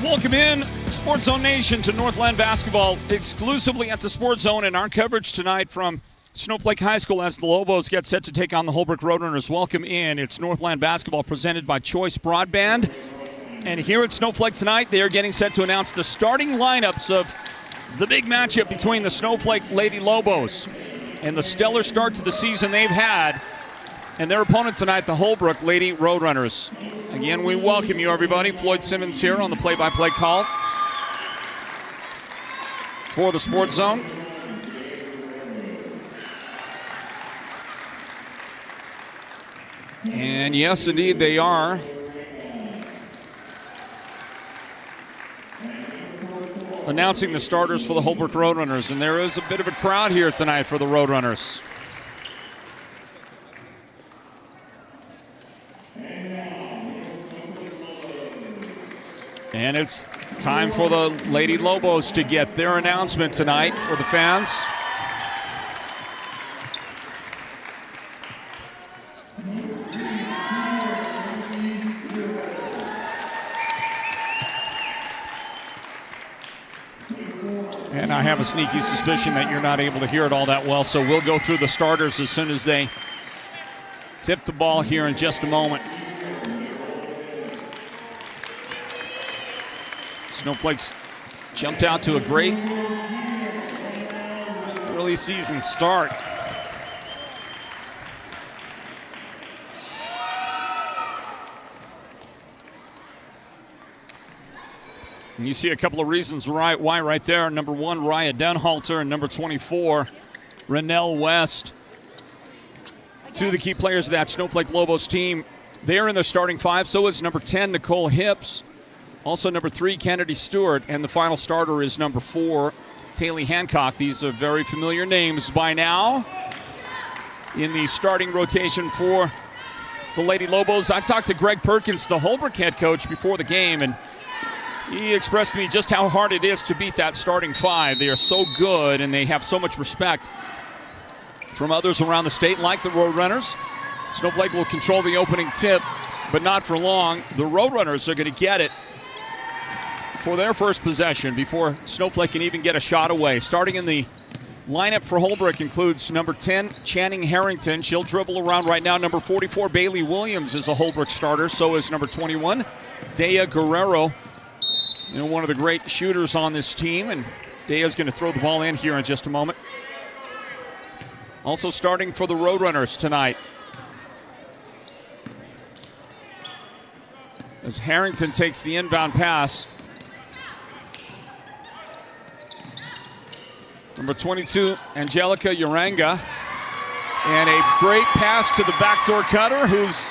Welcome in, Sports Zone Nation, to Northland basketball exclusively at the Sports Zone, and our coverage tonight from Snowflake High School as the Lobos get set to take on the Holbrook Roadrunners. Welcome in. It's Northland basketball presented by Choice Broadband. And here at Snowflake tonight, they are getting set to announce the starting lineups of the big matchup between the Snowflake Lady Lobos and the stellar start to the season they've had, and their opponent tonight, the Holbrook Lady Roadrunners. Again, we welcome you, everybody. Floyd Simmons here on the play-by-play call for the Sports Zone. And yes, indeed, they are. Announcing the starters for the Holbrook Roadrunners, and there is a bit of a crowd here tonight for the Roadrunners. And it's time for the Lady Lobos to get their announcement tonight for the fans. And I have a sneaky suspicion that you're not able to hear it all that well, so we'll go through the starters as soon as they tip the ball here in just a moment. Snowflakes jumped out to a great early season start. And you see a couple of reasons why right there. Number 1, Raya Denhalter, and number 24, Renell West. Two of the key players of that Snowflake Lobos team. They're in their starting 5. So is number 10, Nicole Hips. Also number 3, Kennedy Stewart. And the final starter is number 4, Taylor Hancock. These are very familiar names by now in the starting rotation for the Lady Lobos. I talked to Greg Perkins, the Holbrook head coach, before the game, and he expressed to me just how hard it is to beat that starting 5. They are so good, and they have so much respect from others around the state, like the Roadrunners. Snowflake will control the opening tip, but not for long. The Roadrunners are going to get it for their first possession before Snowflake can even get a shot away. Starting in the lineup for Holbrook includes number 10, Channing Harrington. She'll dribble around right now. Number 44, Bailey Williams, is a Holbrook starter. So is number 21, Dea Guerrero. You know, one of the great shooters on this team, and Dea's going to throw the ball in here in just a moment. Also starting for the Roadrunners tonight, as Harrington takes the inbound pass. Number 22, Angelica Uranga. And a great pass to the backdoor cutter, who's,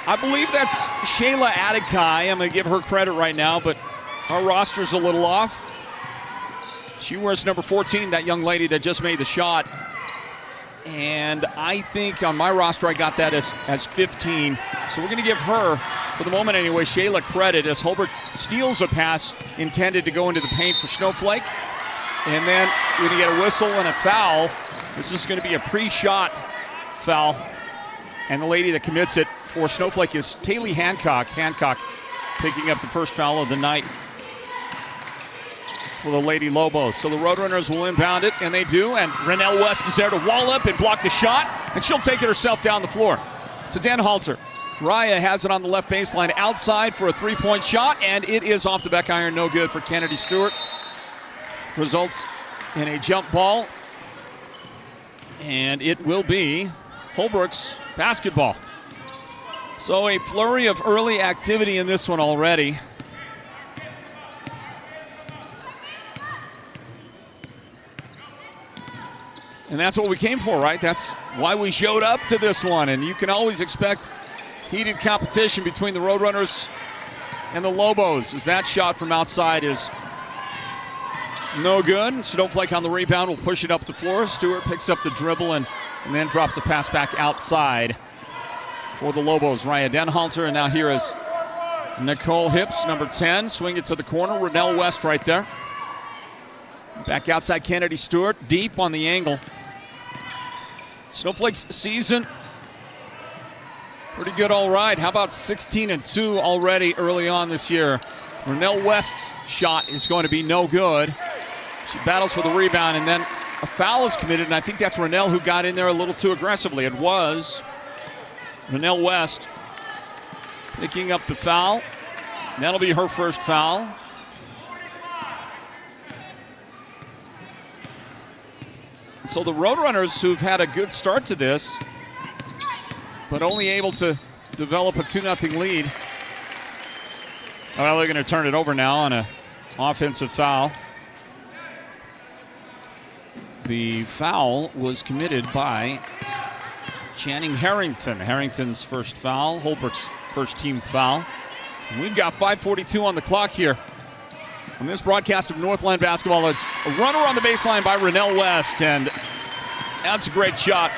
I believe that's Shayla Adekai. I'm going to give her credit right now, but our roster's a little off. She wears number 14, that young lady that just made the shot. And I think on my roster I got that as 15. So we're going to give her, for the moment anyway, Shayla credit, as Holbrook steals a pass intended to go into the paint for Snowflake. And then we're going to get a whistle and a foul. This is going to be a pre-shot foul. And the lady that commits it for Snowflake is Taylor Hancock. Hancock picking up the first foul of the night for the Lady Lobos. So the Roadrunners will inbound it, and they do. And Renell West is there to wall up and block the shot. And she'll take it herself down the floor to Denhalter. Raya has it on the left baseline outside for a three-point shot, and it is off the back iron. No good for Kennedy Stewart. Results in a jump ball, and it will be Holbrook's basketball. So a flurry of early activity in this one already. And that's what we came for, right? That's why we showed up to this one. And you can always expect heated competition between the Roadrunners and the Lobos, as that shot from outside is no good. Snowflake on the rebound will push it up the floor. Stewart picks up the dribble and then drops a pass back outside for the Lobos. Raya Denhalter, and now here is Nicole Hips, number 10. Swing it to the corner. Renell West right there. Back outside, Kennedy Stewart, deep on the angle. Snowflake's season, pretty good, all right. How about 16-2 already early on this year? Renell West's shot is going to be no good. She battles for the rebound, and then a foul is committed, and I think that's Renell who got in there a little too aggressively. It was Renell West picking up the foul. And that'll be her first foul. So the Roadrunners, who've had a good start to this, but only able to develop a 2-0 lead. Well, they're going to turn it over now on an offensive foul. The foul was committed by Channing Harrington. Harrington's first foul, Holbrook's first team foul. And we've got 5:42 on the clock here on this broadcast of Northland basketball. A runner on the baseline by Renell West, and that's a great shot.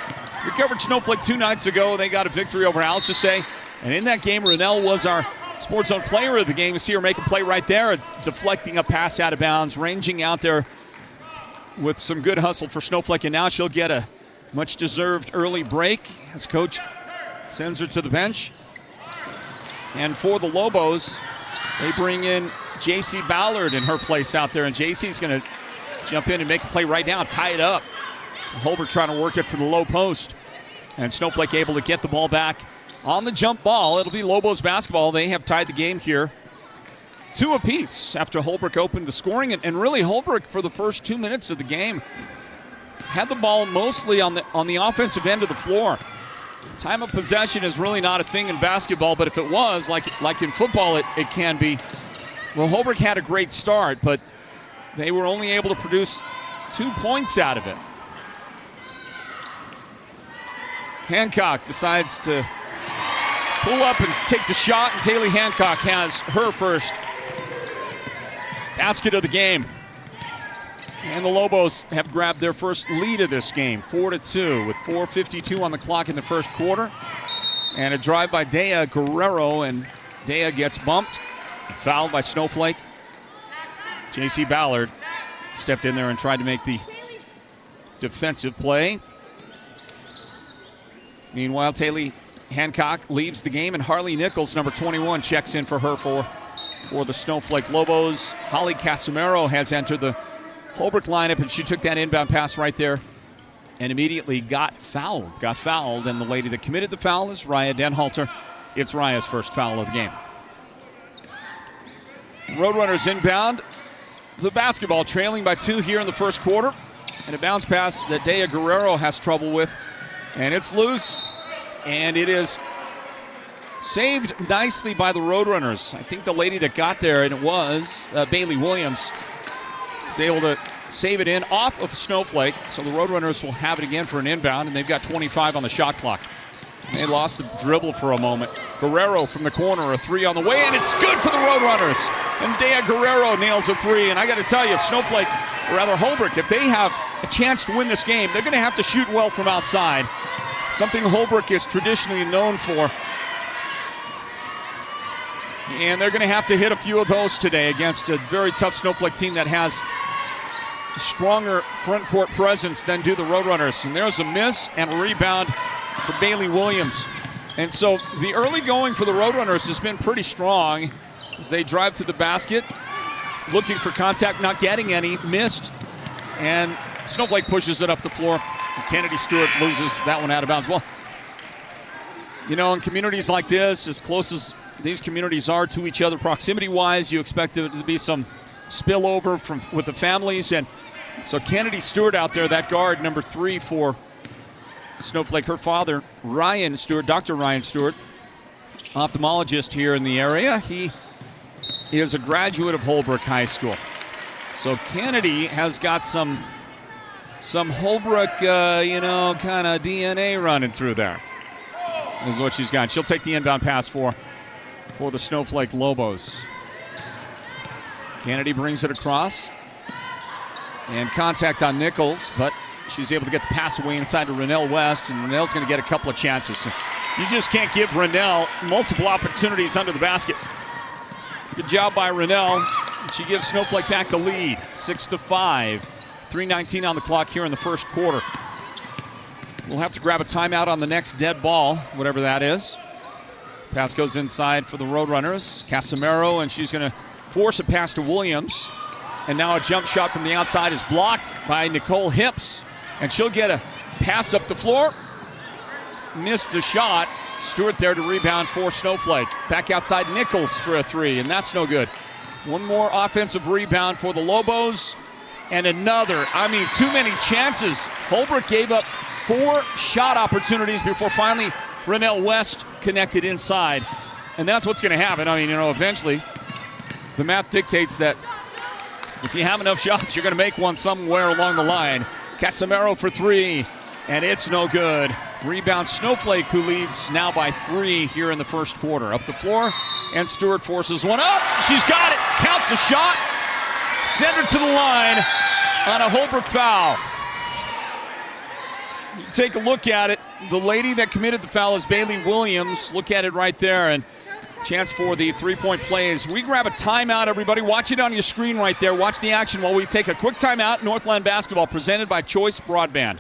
We covered Snowflake 2 nights ago. They got a victory over Alchesay. And in that game, Renell was our Sports Zone player of the game. You see her make a play right there, deflecting a pass out of bounds, ranging out there with some good hustle for Snowflake. And now she'll get a much-deserved early break as coach sends her to the bench. And for the Lobos, they bring in J.C. Ballard in her place out there. And J.C.'s going to jump in and make a play right now, tie it up. Holbrook trying to work it to the low post. And Snowflake able to get the ball back on the jump ball. It'll be Lobos basketball. They have tied the game here 2 apiece after Holbrook opened the scoring. And really, Holbrook, for the first 2 minutes of the game, had the ball mostly on the offensive end of the floor. Time of possession is really not a thing in basketball, but if it was, like in football, it can be. Well, Holbrook had a great start, but they were only able to produce 2 points out of it. Hancock decides to pull up and take the shot, and Taylor Hancock has her first basket of the game. And the Lobos have grabbed their first lead of this game, 4-2, with 4:52 on the clock in the first quarter. And a drive by Dea Guerrero, and Dea gets bumped, fouled by Snowflake. J.C. Ballard stepped in there and tried to make the defensive play. Meanwhile, Taylor Hancock leaves the game, and Harley Nichols, number 21, checks in for her for the Snowflake Lobos. Holly Casimiro has entered the Holbrook lineup, and she took that inbound pass right there and immediately got fouled. And the lady that committed the foul is Raya Denhalter. It's Raya's first foul of the game. Roadrunners inbound the basketball, trailing by 2 here in the first quarter. And a bounce pass that Dea Guerrero has trouble with. And it's loose, and it is saved nicely by the Roadrunners. I think the lady that got there, and it was Bailey Williams, is able to save it in off of Snowflake. So the Roadrunners will have it again for an inbound, and they've got 25 on the shot clock. They lost the dribble for a moment. Guerrero from the corner, a 3 on the way, and it's good for the Roadrunners. And Dea Guerrero nails a 3. And I got to tell you, if Snowflake, or rather Holbrook, if they have a chance to win this game, they're going to have to shoot well from outside, something Holbrook is traditionally known for. And they're going to have to hit a few of those today against a very tough Snowflake team that has a stronger front court presence than do the Roadrunners. And there's a miss and a rebound for Bailey Williams. And so the early going for the Roadrunners has been pretty strong as they drive to the basket, looking for contact, not getting any, missed, and Snowflake pushes it up the floor. And Kennedy Stewart loses that one out of bounds. Well, you know, in communities like this, as close as these communities are to each other proximity-wise, you expect there to be some spillover with the families. And so Kennedy Stewart out there, that guard, number 3 for Snowflake. Her father, Ryan Stewart, Dr. Ryan Stewart, ophthalmologist here in the area. He is a graduate of Holbrook High School. So Kennedy has got some Holbrook, kind of DNA running through there. Is what she's got. She'll take the inbound pass for the Snowflake Lobos. Kennedy brings it across. And contact on Nichols, but she's able to get the pass away inside to Renell West, and Renell's going to get a couple of chances. So you just can't give Renell multiple opportunities under the basket. Good job by Renell. She gives Snowflake back the lead, 6-5. 3:19 on the clock here in the first quarter. We'll have to grab a timeout on the next dead ball, whatever that is. Pass goes inside for the Roadrunners. Casimiro, and she's going to force it past to Williams. And now a jump shot from the outside is blocked by Nicole Hips. And she'll get a pass up the floor. Missed the shot. Stewart there to rebound for Snowflake. Back outside Nichols for a three, and that's no good. One more offensive rebound for the Lobos. And another. I mean, too many chances. Holbrook gave up 4 shot opportunities before finally Rennell West connected inside. And that's what's going to happen. I mean, eventually the math dictates that if you have enough shots, you're going to make one somewhere along the line. Casimiro for 3, and it's no good. Rebound Snowflake, who leads now by 3 here in the first quarter. Up the floor, and Stewart forces one up. She's got it. Count the shot. Send her to the line on a Holbrook foul. You take a look at it. The lady that committed the foul is Bailey Williams. Look at it right there, and chance for the three-point plays. We grab a timeout, everybody. Watch it on your screen right there. Watch the action while we take a quick timeout. Northland basketball presented by Choice Broadband.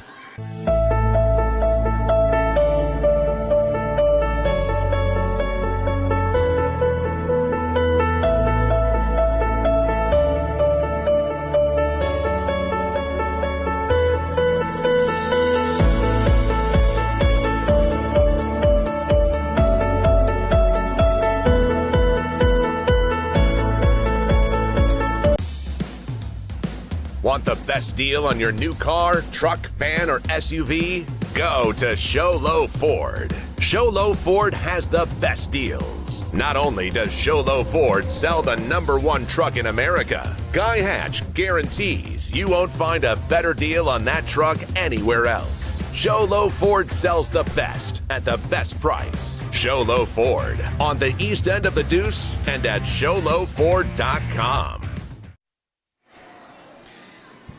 Want the best deal on your new car, truck, van, or SUV? Go to Show Low Ford. Show Low Ford has the best deals. Not only does Show Low Ford sell the #1 truck in America, Guy Hatch guarantees you won't find a better deal on that truck anywhere else. Show Low Ford sells the best at the best price. Show Low Ford on the east end of the Deuce and at showlowford.com.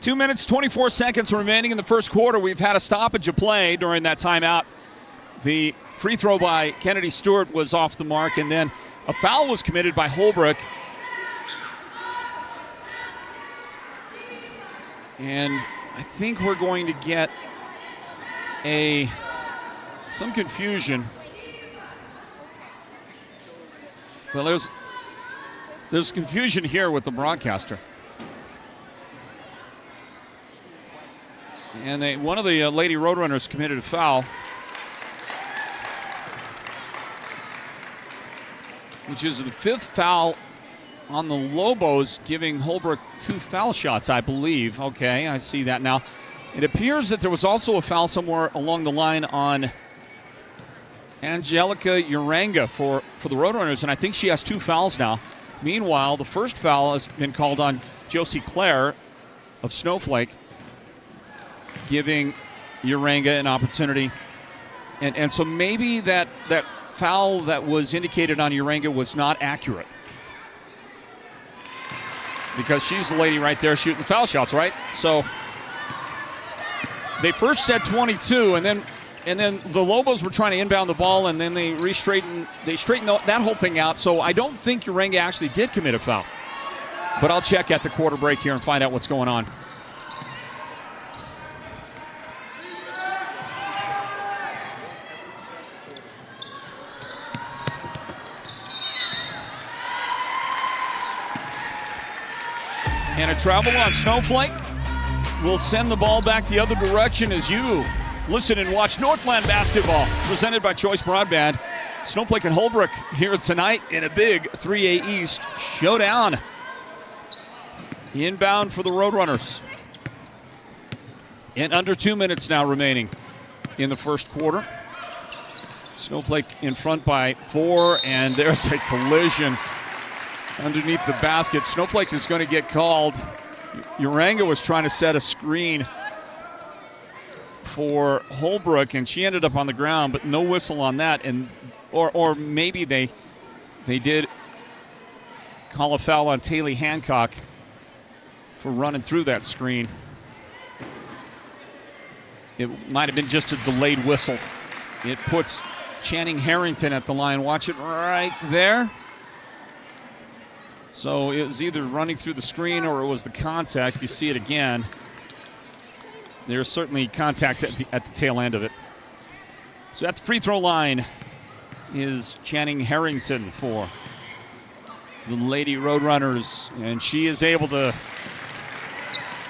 2 minutes, 24 seconds remaining in the first quarter. We've had a stoppage of play during that timeout. The free throw by Kennedy Stewart was off the mark, and then a foul was committed by Holbrook. And I think we're going to get some confusion. Well, there's confusion here with the broadcaster. And one of the Lady Roadrunners committed a foul, which is the 5th foul on the Lobos, giving Holbrook 2 foul shots, I believe. Okay, I see that now. It appears that there was also a foul somewhere along the line on Angelica Uranga for the Roadrunners, and I think she has 2 fouls now. Meanwhile, the first foul has been called on Josie Clare of Snowflake, giving Uranga an opportunity. And so maybe that foul that was indicated on Uranga was not accurate, because she's the lady right there shooting the foul shots, right? So they first said 22, and then the Lobos were trying to inbound the ball, and then they straightened that whole thing out. So I don't think Uranga actually did commit a foul, but I'll check at the quarter break here and find out what's going on. And a travel on Snowflake will send the ball back the other direction as you listen and watch Northland basketball presented by Choice Broadband. Snowflake and Holbrook here tonight in a big 3A East showdown. Inbound for the Roadrunners. And under 2 minutes now remaining in the first quarter. Snowflake in front by 4, and there's a collision underneath the basket. Snowflake is going to get called. Uranga was trying to set a screen for Holbrook, and she ended up on the ground, but no whistle on that. And or maybe they did call a foul on Taylor Hancock for running through that screen. It might have been just a delayed whistle. It puts Channing Harrington at the line. Watch it right there. So it was either running through the screen or it was the contact. You see it again. There's certainly contact at the tail end of it. So at the free throw line is Channing Harrington for the Lady Roadrunners, and she is able to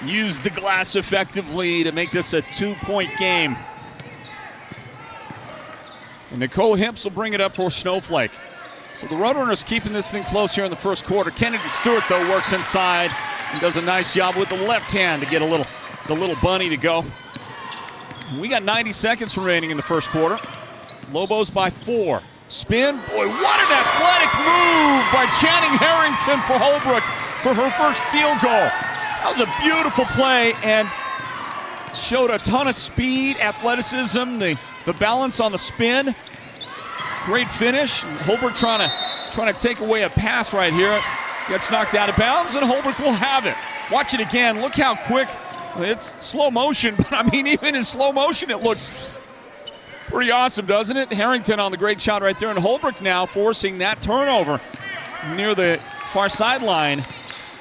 use the glass effectively to make this a 2-point game. And Nicole Hips will bring it up for Snowflake. So the Roadrunners keeping this thing close here in the first quarter. Kennedy Stewart, though, works inside and does a nice job with the left hand to get the little bunny to go. We got 90 seconds remaining in the first quarter. Lobos by 4. Spin. Boy, what an athletic move by Channing Harrington for Holbrook for her first field goal. That was a beautiful play and showed a ton of speed, athleticism, the balance on the spin. Great finish. Holbrook trying to take away a pass right here. Gets knocked out of bounds, and Holbrook will have it. Watch it again. Look how quick. It's slow motion, but I mean, even in slow motion, it looks pretty awesome, doesn't it? Harrington on the great shot right there, and Holbrook now forcing that turnover near the far sideline,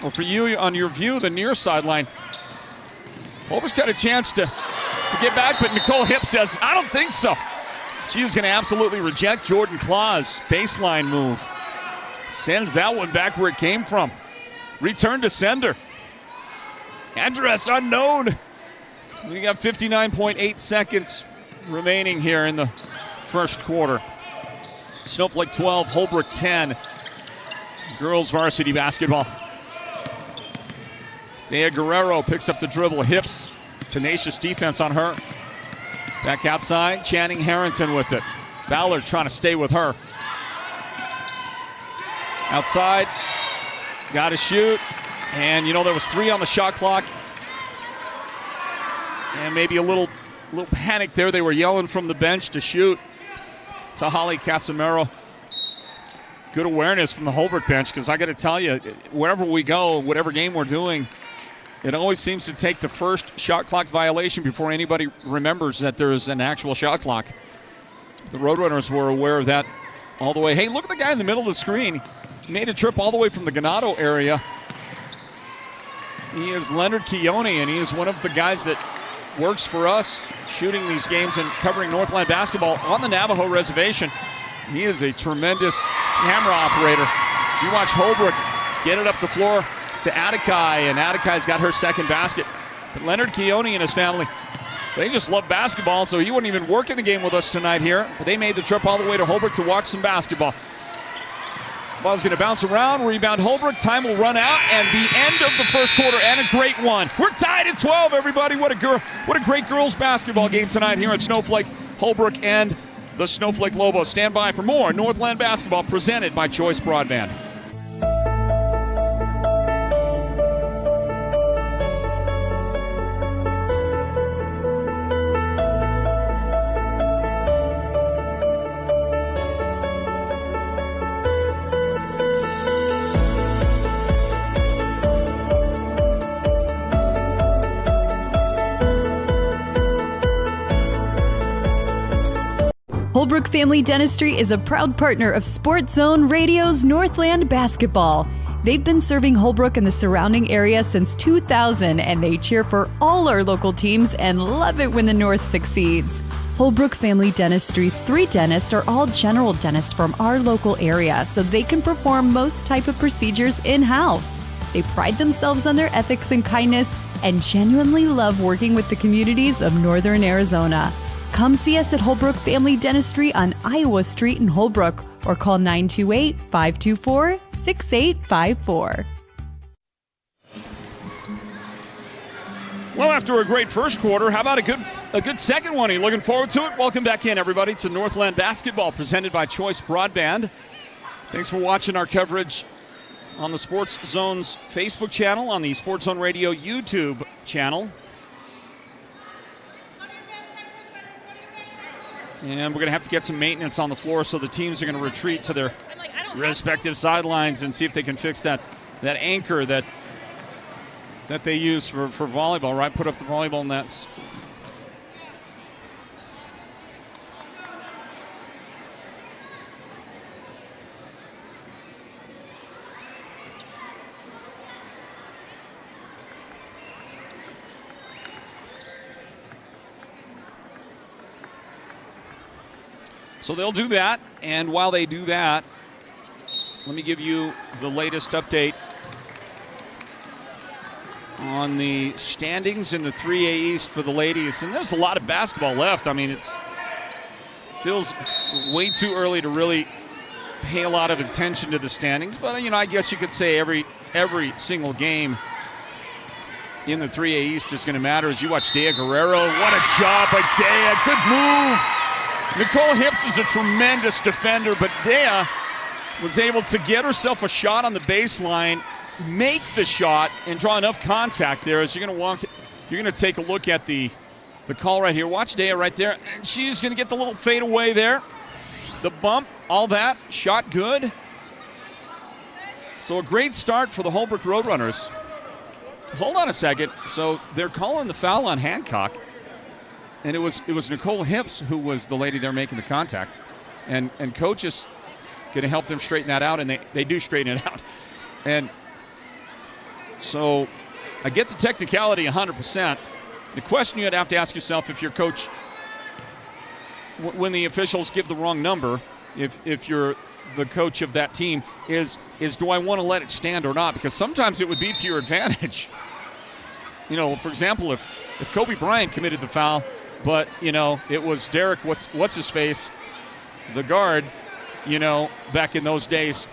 or for you on your view, the near sideline. Holbrook's got a chance to get back, but Nicole Hips says, I don't think so. She was going to absolutely reject Jordan Claus' baseline move. Sends that one back where it came from. Return to sender. Address unknown. We got 59.8 seconds remaining here in the first quarter. Snowflake 12, Holbrook 10. Girls varsity basketball. Zaya Guerrero picks up the dribble. Hips, tenacious defense on her. Back outside, Channing Harrington with it. Ballard trying to stay with her. Outside, got to shoot. And, you know, there was 3 on the shot clock. And maybe a little panic there. They were yelling from the bench to shoot. To Holly Casimiro. Good awareness from the Holbrook bench, because I got to tell you, wherever we go, whatever game we're doing, it always seems to take the first shot clock violation before anybody remembers that there's an actual shot clock. The Roadrunners were aware of that all the way. Hey, look at the guy in the middle of the screen. He made a trip all the way from the Ganado area. He is Leonard Keone, and he is one of the guys that works for us shooting these games and covering Northland basketball on the Navajo reservation. He is a tremendous camera operator. You watch Holbrook get it up the floor to Atakai, and Atakai's got her second basket. But Leonard Keone and his family, they just love basketball, so he wouldn't even work in the game with us tonight here. But they made the trip all the way to Holbrook to watch some basketball. Ball's going to bounce around, rebound Holbrook. Time will run out, and the end of the first quarter, and a great one. We're tied at 12, everybody. What a great girls basketball game tonight here at Snowflake. Holbrook and the Snowflake Lobos. Stand by for more Northland basketball presented by Choice Broadband. Holbrook Family Dentistry is a proud partner of Sports Zone Radio's Northland Basketball. They've been serving Holbrook and the surrounding area since 2000, and they cheer for all our local teams and love it when the North succeeds. Holbrook Family Dentistry's 3 dentists are all general dentists from our local area, so they can perform most type of procedures in-house. They pride themselves on their ethics and kindness and genuinely love working with the communities of Northern Arizona. Come see us at Holbrook Family Dentistry on Iowa Street in Holbrook, or call 928-524-6854. Well, after a great first quarter, how about a good second one? Are you looking forward to it? Welcome back in, everybody, to Northland Basketball, presented by Choice Broadband. Thanks for watching our coverage on the Sports Zone's Facebook channel, on the Sports Zone Radio YouTube channel. And we're going to have to get some maintenance on the floor, so the teams are going to retreat to their respective sidelines and see if they can fix that anchor that they use for volleyball, right? Put up the volleyball nets. So they'll do that, and while they do that, let me give you the latest update on the standings in the 3A East for the ladies. And there's a lot of basketball left. I mean, it feels way too early to really pay a lot of attention to the standings. But, you know, I guess you could say every single game in the 3A East is going to matter as you watch Dea Guerrero. What a job by Dea. Good move. Nicole Hips is a tremendous defender, but Dea was able to get herself a shot on the baseline, make the shot, and draw enough contact there as you're going to take a look at the call right here. Watch Dea right there. And she's going to get the little fade away there. The bump, all that, shot good. So a great start for the Holbrook Roadrunners. Hold on a second. So they're calling the foul on Hancock, and it was Nicole Hips who was the lady there making the contact. And coach is going to help them straighten that out, and they do straighten it out. And so I get the technicality 100%. The question you'd have to ask yourself if you're coach, when the officials give the wrong number, if you're the coach of that team, is do I want to let it stand or not? Because sometimes it would be to your advantage. You know, for example, if Kobe Bryant committed the foul, but, you know, it was Derek, what's his face, the guard, you know, back in those days,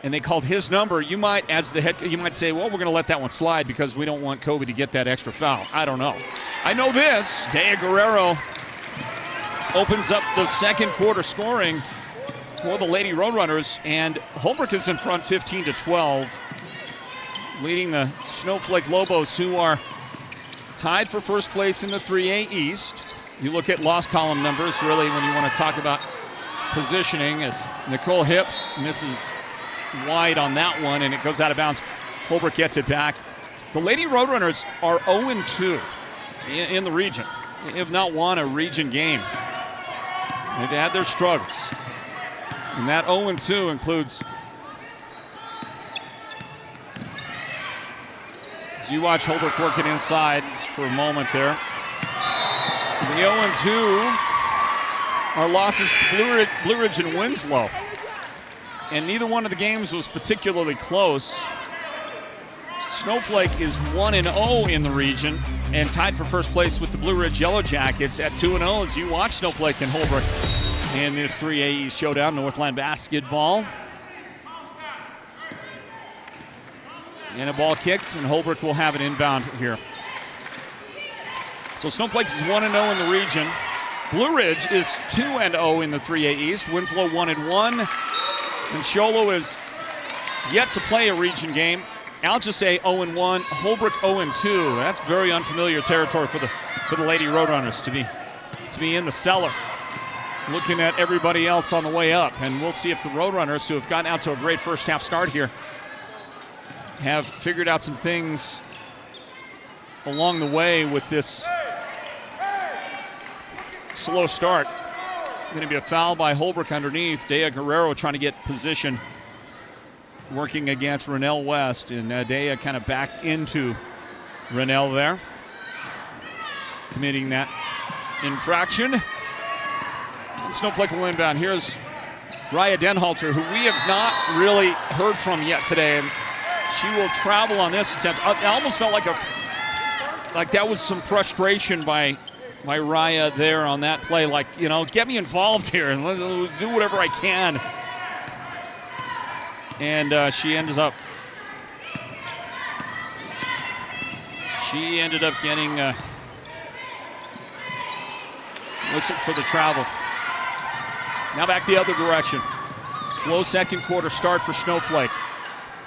and they called his number, you might, as the head, you might say, well, we're going to let that one slide because we don't want Kobe to get that extra foul. I don't know. I know this. Dea Guerrero opens up the second quarter scoring for the Lady Roadrunners, and Holbrook is in front 15-12, leading the Snowflake Lobos, who are tied for first place in the 3A East. You look at loss column numbers, really, when you want to talk about positioning, as Nicole Hips misses wide on that one, and it goes out of bounds. Holbrook gets it back. The Lady Roadrunners are 0-2 in the region. They have not won a region game. They've had their struggles. And that 0-2 includes, as you watch Holbrook working inside for a moment there, the 0-2 are losses to Blue Ridge and Winslow. And neither one of the games was particularly close. Snowflake is 1-0 in the region and tied for first place with the Blue Ridge Yellow Jackets at 2-0 as you watch Snowflake and Holbrook in this 3A East showdown. Northland basketball. And a ball kicked, and Holbrook will have it inbound here. So Snowflake is 1-0 in the region. Blue Ridge is 2-0 in the 3A East. Winslow 1-1. And Sholo is yet to play a region game. Algisay 0-1. Holbrook 0-2. That's very unfamiliar territory for the Lady Roadrunners to be in the cellar, looking at everybody else on the way up. And we'll see if the Roadrunners, who have gotten out to a great first half start here, have figured out some things along the way with this slow start. Going to be a foul by Holbrook underneath. Dea Guerrero trying to get position, working against Rennell West, and Dea kind of backed into Rennell there, committing that infraction. And Snowflake will inbound. Here's Raya Denhalter, who we have not really heard from yet today, and she will travel on this attempt. I almost felt like that was some frustration by Raya there on that play. Like, you know, get me involved here and let's do whatever I can. And she ended up getting whistled for the travel. Now back the other direction. Slow second quarter start for Snowflake.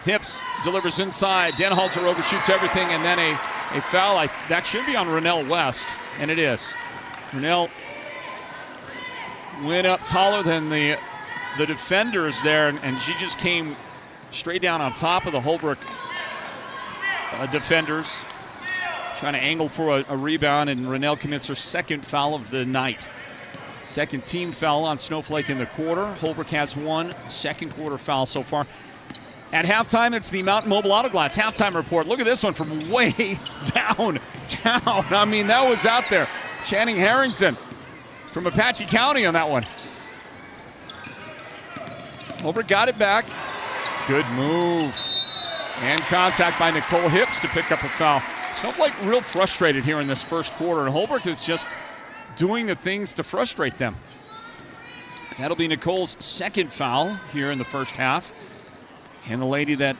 Hips delivers inside. Denhalter overshoots everything, and then a foul. That should be on Rennell West, and it is. Rennell went up taller than the defenders there, and she just came straight down on top of the Holbrook defenders, trying to angle for a rebound, and Rennell commits her second foul of the night. Second team foul on Snowflake in the quarter. Holbrook has one second quarter foul so far. At halftime, it's the Mountain Mobile Auto Glass halftime report. Look at this one from way down. I mean, that was out there. Channing Harrington from Apache County on that one. Holbrook got it back. Good move. And contact by Nicole Hips to pick up a foul. Snowflake real frustrated here in this first quarter, and Holbrook is just doing the things to frustrate them. That'll be Nicole's second foul here in the first half. And the lady that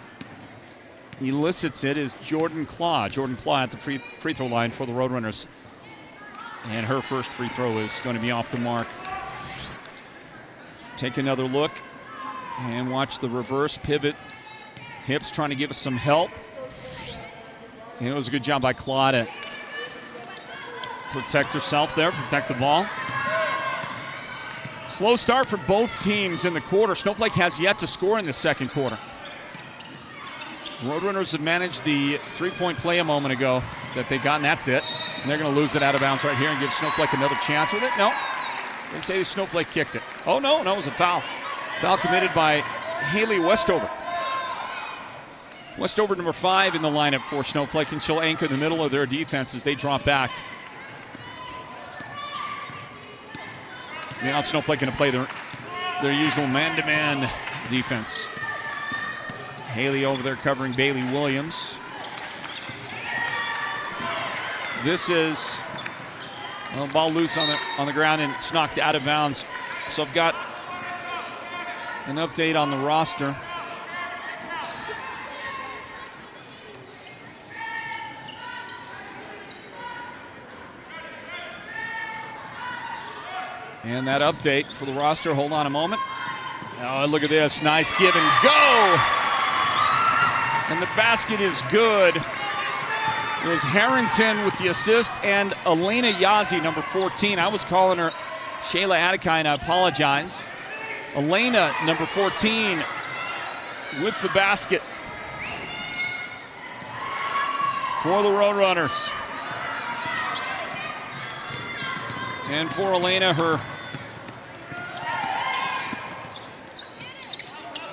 elicits it is Jordan Claw. Jordan Claw at the free throw line for the Roadrunners. And her first free throw is going to be off the mark. Take another look and watch the reverse pivot. Hips trying to give us some help. And it was a good job by Claw to protect herself there, protect the ball. Slow start for both teams in the quarter. Snowflake has yet to score in the second quarter. Roadrunners have managed the three-point play a moment ago that they got, and that's it. And they're going to lose it out of bounds right here and give Snowflake another chance with it. No, they say Snowflake kicked it. Oh, no, it was a foul. Foul committed by Haley Westover. Westover, number 5 in the lineup for Snowflake, and she'll anchor the middle of their defense as they drop back. Now Snowflake going to play their usual man-to-man defense. Haley over there covering Bailey Williams. This is ball loose on the ground, and it's knocked out of bounds. So I've got an update on the roster. And that update for the roster, hold on a moment. Oh, look at this, nice give and go! And the basket is good. It was Harrington with the assist and Elena Yazzie, number 14. I was calling her Shayla Adekai, and I apologize. Elena, number 14, with the basket for the Roadrunners. And for Elena, her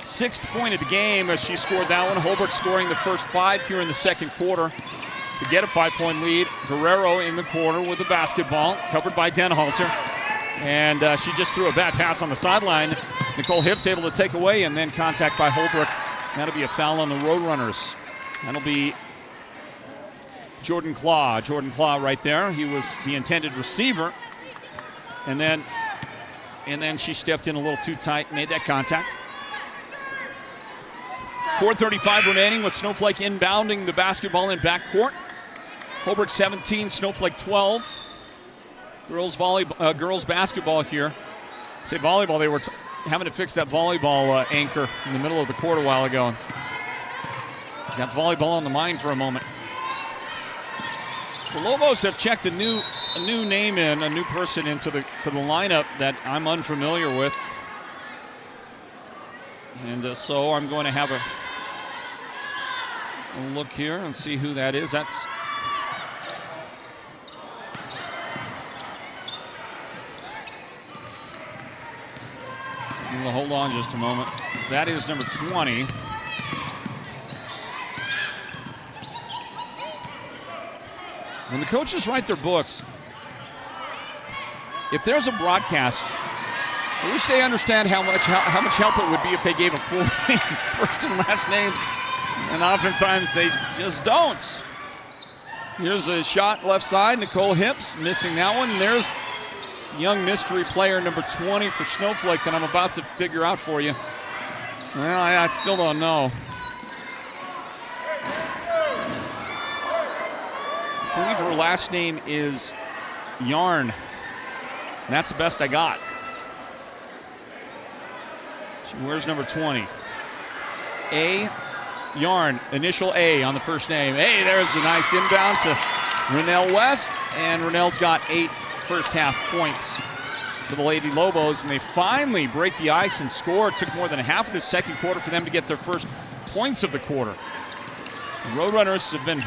6th point of the game as she scored that one. Holbrook scoring the first 5 here in the second quarter to get a 5-point lead. Guerrero in the corner with the basketball, covered by Denhalter. And she just threw a bad pass on the sideline. Nicole Hips able to take away, and then contact by Holbrook. That'll be a foul on the Roadrunners. That'll be Jordan Claw. Jordan Claw right there. He was the intended receiver. And then she stepped in a little too tight, made that contact. 4:35 remaining with Snowflake inbounding the basketball in backcourt. Holbrook 17, Snowflake 12. Girls basketball here. Say volleyball, they were having to fix that volleyball anchor in the middle of the court a while ago. And got volleyball on the mind for a moment. The Lobos have checked a new name in, a new person into the lineup that I'm unfamiliar with. And so I'm going to have a look here and see who that is. That's hold on just a moment. That is number 20. When the coaches write their books, if there's a broadcast, I wish they understand how much help it would be if they gave a full name, first and last names, and oftentimes they just don't. Here's a shot left side, Nicole Hips missing that one. And there's young mystery player number 20 for Snowflake that I'm about to figure out for you. Well, I still don't know. I believe her last name is Yarn. And that's the best I got. She wears number 20. A. Yarn, initial A on the first name. Hey, there's a nice inbound to Renell West, and Renell's got 8 first-half points for the Lady Lobos, and they finally break the ice and score. It took more than half of the second quarter for them to get their first points of the quarter. The Roadrunners have been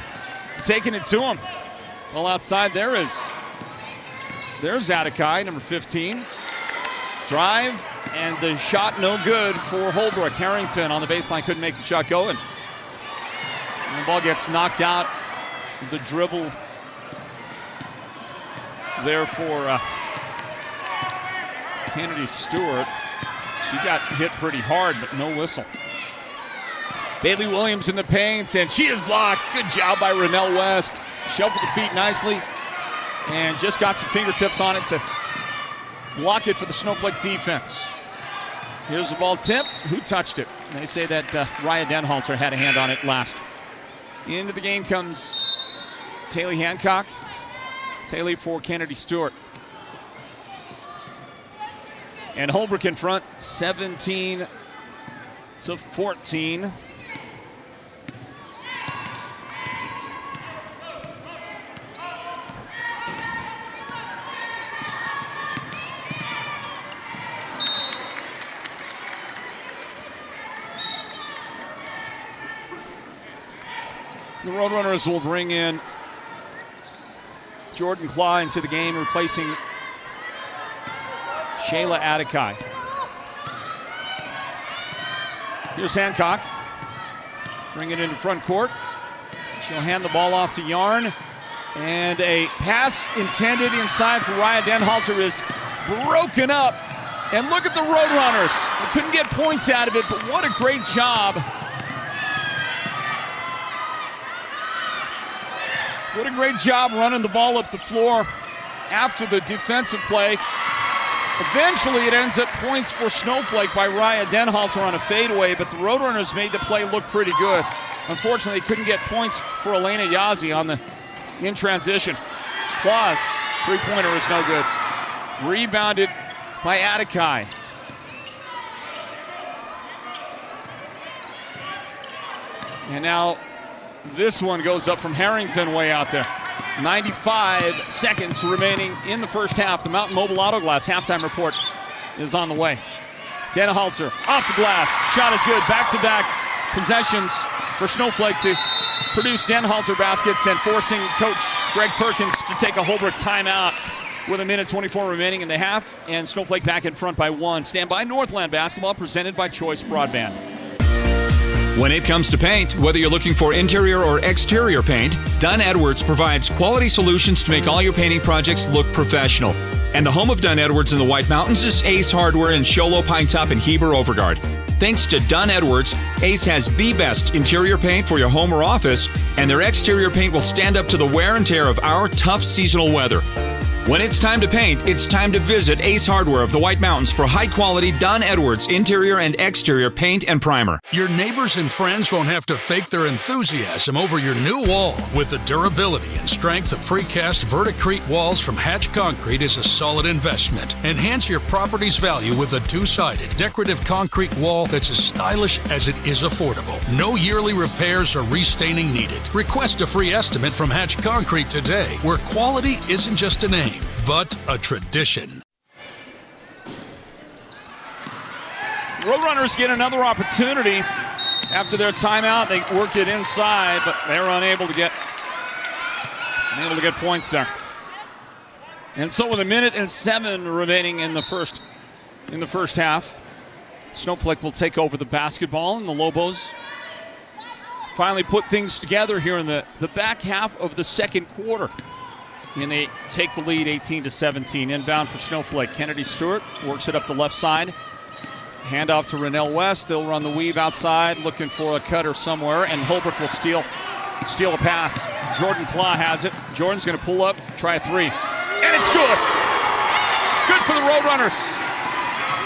taking it to them. Well, outside there's Adekai, number 15. Drive, and the shot no good for Holbrook. Harrington on the baseline couldn't make the shot go, and the ball gets knocked out. The dribble there for Kennedy Stewart. She got hit pretty hard, but no whistle. Bailey Williams in the paint, and she is blocked. Good job by Rennell West. Shuffled the feet nicely and just got some fingertips on it to block it for the Snowflake defense. Here's the ball tipped. Who touched it? They say that Raya Denhalter had a hand on it last. Into the game comes Taylor Hancock. Taylor for Kennedy Stewart. And Holbrook in front, 17-14. The Roadrunners will bring in Jordan Claw into the game, replacing Shayla Adekai. Here's Hancock. Bring it into front court. She'll hand the ball off to Yarn. And a pass intended inside for Raya Denhalter is broken up. And look at the Roadrunners. They couldn't get points out of it, but what a great job. What a great job running the ball up the floor after the defensive play. Eventually, it ends up points for Snowflake by Raya Denhalter on a fadeaway, but the Roadrunners made the play look pretty good. Unfortunately, they couldn't get points for Elena Yazzie on the in transition. Claus, three-pointer is no good. Rebounded by Adekai. And now this one goes up from Harrington way out there. 95 seconds remaining in the first half. The Mountain Mobile Auto Glass halftime report is on the way. Denhalter off the glass. Shot is good. Back-to-back possessions for Snowflake to produce Denhalter baskets and forcing Coach Greg Perkins to take a Holbrook timeout with 1:24 remaining in the half. And Snowflake back in front by 1. Stand by. Northland basketball presented by Choice Broadband. When it comes to paint, whether you're looking for interior or exterior paint, Dunn Edwards provides quality solutions to make all your painting projects look professional. And the home of Dunn Edwards in the White Mountains is Ace Hardware in Show Low, Pine Top, and Heber Overgard. Thanks to Dunn Edwards, Ace has the best interior paint for your home or office, and their exterior paint will stand up to the wear and tear of our tough seasonal weather. When it's time to paint, it's time to visit Ace Hardware of the White Mountains for high-quality Dunn Edwards interior and exterior paint and primer. Your neighbors and friends won't have to fake their enthusiasm over your new wall. With the durability and strength of precast Verticrete walls from Hatch Concrete is a solid investment. Enhance your property's value with a two-sided decorative concrete wall that's as stylish as it is affordable. No yearly repairs or restaining needed. Request a free estimate from Hatch Concrete today, where quality isn't just a name, but a tradition. Roadrunners get another opportunity after their timeout. They worked it inside, but they were unable to get points there. And so with 1:07 remaining in the first half, Snowflake will take over the basketball, and the Lobos finally put things together here in the back half of the second quarter. And they take the lead 18-17. Inbound for Snowflake. Kennedy Stewart works it up the left side. Handoff to Rennell West. They'll run the weave outside, looking for a cutter somewhere, and Holbrook will steal a pass. Jordan Claw has it. Jordan's going to pull up, try a three. And it's good. Good for the Roadrunners.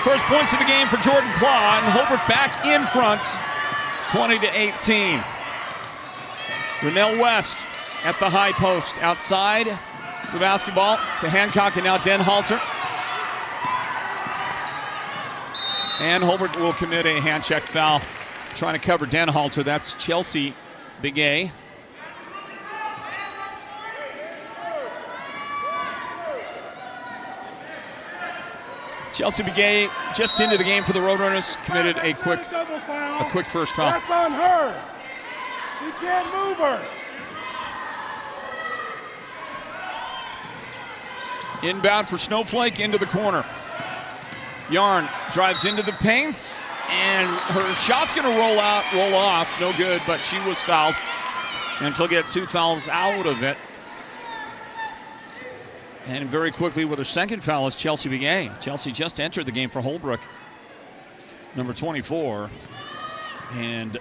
First points of the game for Jordan Claw, and Holbrook back in front, 20-18. Rennell West at the high post outside. The basketball to Hancock and now Denhalter. And Holbrook will commit a hand check foul trying to cover Denhalter. That's Chelsea Begay. Chelsea Begay just into the game for the Roadrunners, committed a quick first foul. That's on her. She can't move her. Inbound for Snowflake into the corner. Yarn drives into the paints, and her shot's going to roll off. No good, but she was fouled. And she'll get 2 fouls out of it. And very quickly with her second foul is Chelsea Begay. Chelsea just entered the game for Holbrook, number 24. And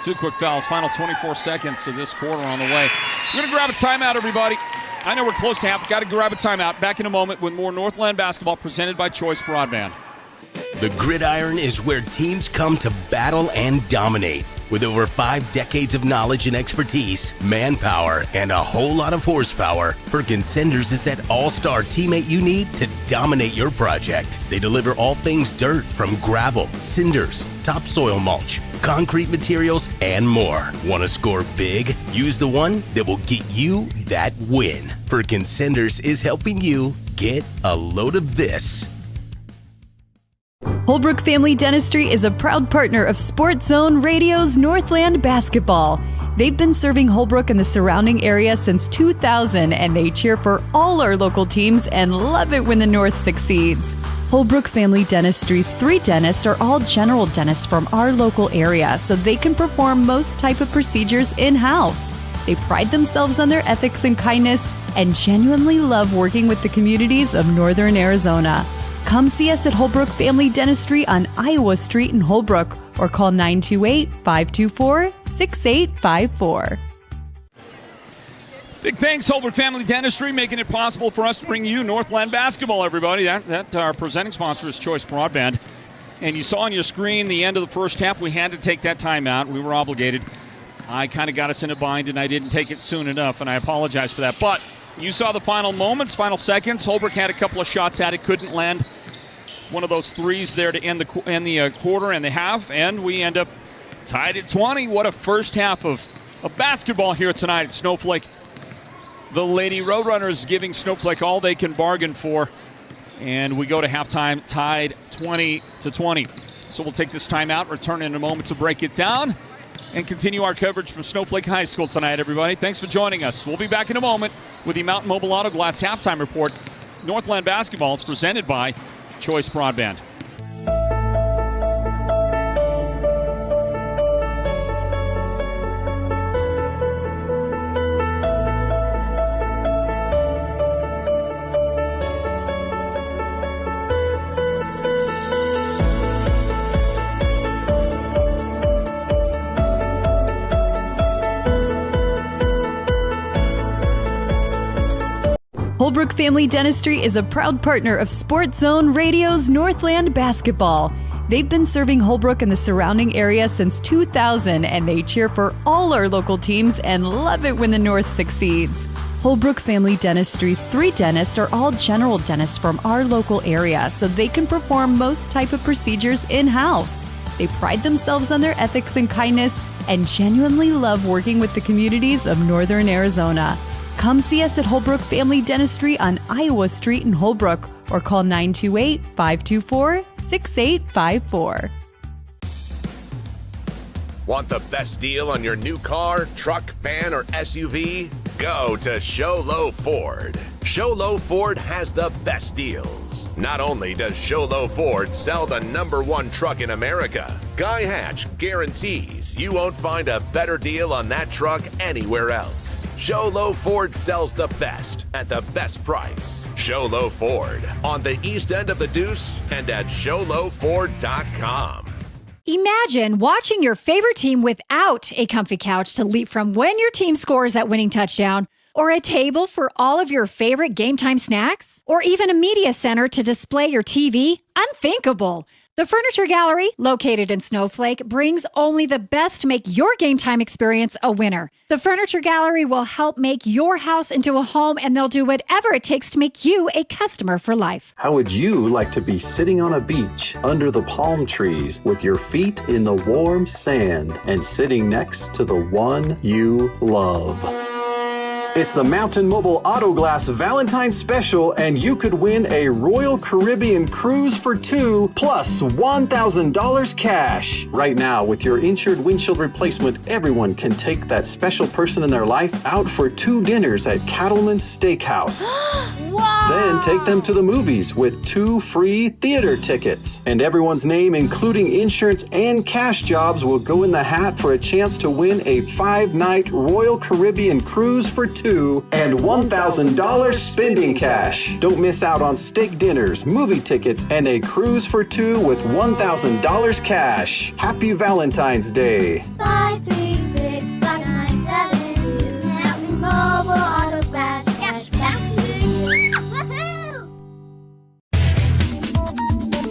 2 quick fouls. Final 24 seconds of this quarter on the way. We're going to grab a timeout, everybody. I know we're close to half. Got to grab a timeout. Back in a moment with more Northland basketball presented by Choice Broadband. The gridiron is where teams come to battle and dominate. With over 5 decades of knowledge and expertise, manpower, and a whole lot of horsepower, Perkins Cinders is that all-star teammate you need to dominate your project. They deliver all things dirt, from gravel, cinders, topsoil mulch, concrete materials, and more. Want to score big? Use the one that will get you that win. Perkins Cinders is helping you get a load of this. Holbrook Family Dentistry is a proud partner of Sports Zone Radio's Northland basketball. They've been serving Holbrook and the surrounding area since 2000, and they cheer for all our local teams and love it when the North succeeds. Holbrook Family Dentistry's 3 dentists are all general dentists from our local area, so they can perform most type of procedures in-house. They pride themselves on their ethics and kindness and genuinely love working with the communities of Northern Arizona. Come see us at Holbrook Family Dentistry on Iowa Street in Holbrook, or call 928-524-6854. Big thanks, Holbrook Family Dentistry, making it possible for us to bring you Northland basketball, everybody. That our presenting sponsor is Choice Broadband. And you saw on your screen the end of the first half. We had to take that timeout. We were obligated. I kind of got us in a bind, and I didn't take it soon enough, and I apologize for that. But you saw the final moments, final seconds. Holbrook had a couple of shots at it, couldn't land one of those threes there to end the quarter and the half, and we end up tied at 20. What a first half of basketball here tonight at Snowflake. The Lady Roadrunners giving Snowflake all they can bargain for, and we go to halftime tied 20-20. So we'll take this time out, return in a moment to break it down, and continue our coverage from Snowflake High School tonight, everybody. Thanks for joining us. We'll be back in a moment with the Mountain Mobile Auto Glass halftime report. Northland basketball is presented by Choice Broadband. Holbrook Family Dentistry is a proud partner of Sports Zone Radio's Northland basketball. They've been serving Holbrook and the surrounding area since 2000, and they cheer for all our local teams and love it when the North succeeds. Holbrook Family Dentistry's 3 dentists are all general dentists from our local area, so they can perform most type of procedures in-house. They pride themselves on their ethics and kindness and genuinely love working with the communities of Northern Arizona. Come see us at Holbrook Family Dentistry on Iowa Street in Holbrook, or call 928-524-6854. Want the best deal on your new car, truck, van, or SUV? Go to Show Low Ford. Show Low Ford has the best deals. Not only does Show Low Ford sell the #1 truck in America, Guy Hatch guarantees you won't find a better deal on that truck anywhere else. Show Low Ford sells the best at the best price. Show Low Ford on the east end of the Deuce and at showlowford.com. Imagine watching your favorite team without a comfy couch to leap from when your team scores that winning touchdown, or a table for all of your favorite game time snacks, or even a media center to display your TV. Unthinkable. The Furniture Gallery, located in Snowflake, brings only the best to make your game time experience a winner. The Furniture Gallery will help make your house into a home, and they'll do whatever it takes to make you a customer for life. How would you like to be sitting on a beach under the palm trees with your feet in the warm sand and sitting next to the one you love? It's the Mountain Mobile Auto Glass Valentine's Special, and you could win a Royal Caribbean cruise for 2 plus $1,000 cash. Right now, with your insured windshield replacement, everyone can take that special person in their life out for 2 dinners at Cattleman's Steakhouse. Wow! Then take them to the movies with 2 free theater tickets. And everyone's name, including insurance and cash jobs, will go in the hat for a chance to win a 5-night Royal Caribbean cruise for 2 and $1,000 spending cash. Don't miss out on steak dinners, movie tickets, and a cruise for 2 with $1,000 cash. Happy Valentine's Day. 536-597. Mountain Mobile Auto Glass Cashback. Woohoo!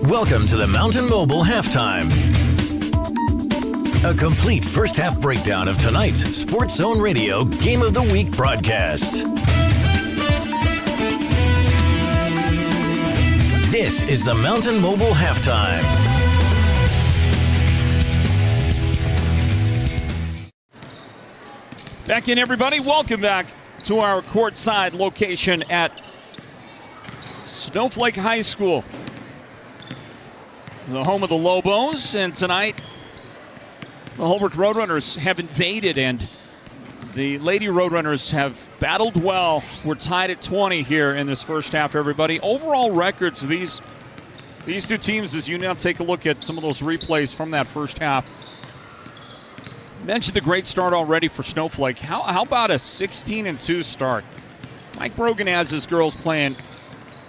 Welcome to the Mountain Mobile Halftime. A complete first half breakdown of tonight's Sports Zone Radio Game of the Week broadcast. This is the Mountain Mobile Halftime. Back in, everybody. Welcome back to our courtside location at Snowflake High School, the home of the Lobos. And tonight, the Holbrook Roadrunners have invaded, and the Lady Roadrunners have battled well. We're tied at 20 here in this first half, everybody. Overall records, these two teams, as you now take a look at some of those replays from that first half. Mentioned the great start already for Snowflake. How about a 16-2 start? Mike Brogan has his girls playing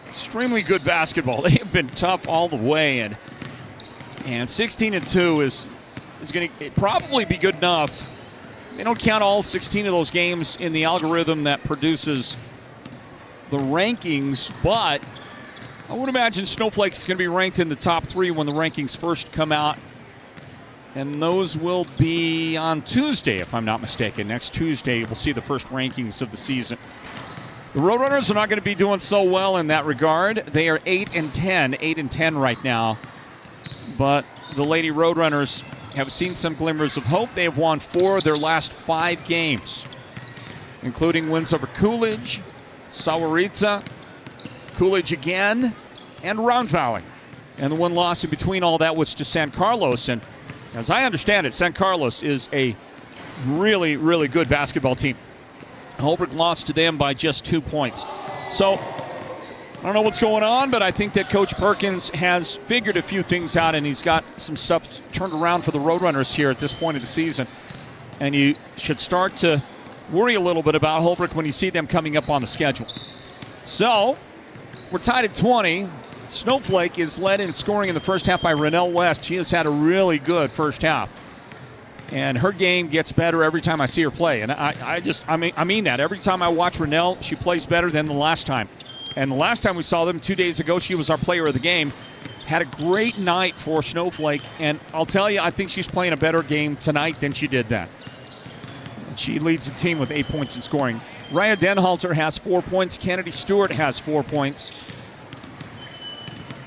extremely good basketball. They have been tough all the way, and 16-2 is going to probably be good enough. They don't count all 16 of those games in the algorithm that produces the rankings, but I would imagine Snowflake's going to be ranked in the top 3 when the rankings first come out. And those will be on Tuesday, if I'm not mistaken. Next Tuesday, we'll see the first rankings of the season. The Roadrunners are not going to be doing so well in that regard. They are 8-10 right now. But the Lady Roadrunners have seen some glimmers of hope. They have won 4 of their last 5 games, including wins over Coolidge, Sahuarita, Coolidge again, and Round Valley. And the one loss in between all that was to San Carlos. And as I understand it, San Carlos is a really, really good basketball team. Holbrook lost to them by just 2 points. So I don't know what's going on, but I think that Coach Perkins has figured a few things out, and he's got some stuff turned around for the Roadrunners here at this point of the season. And you should start to worry a little bit about Holbrook when you see them coming up on the schedule. So we're tied at 20. Snowflake is led in scoring in the first half by Rennell West. She has had a really good first half, and her game gets better every time I see her play. And I mean that. Every time I watch Rennell, she plays better than the last time. And the last time we saw them 2 days ago, she was our player of the game. Had a great night for Snowflake, and I'll tell you, I think she's playing a better game tonight than she did then. She leads the team with 8 points in scoring. Raya Denhalter has 4 points. Kennedy Stewart has 4 points.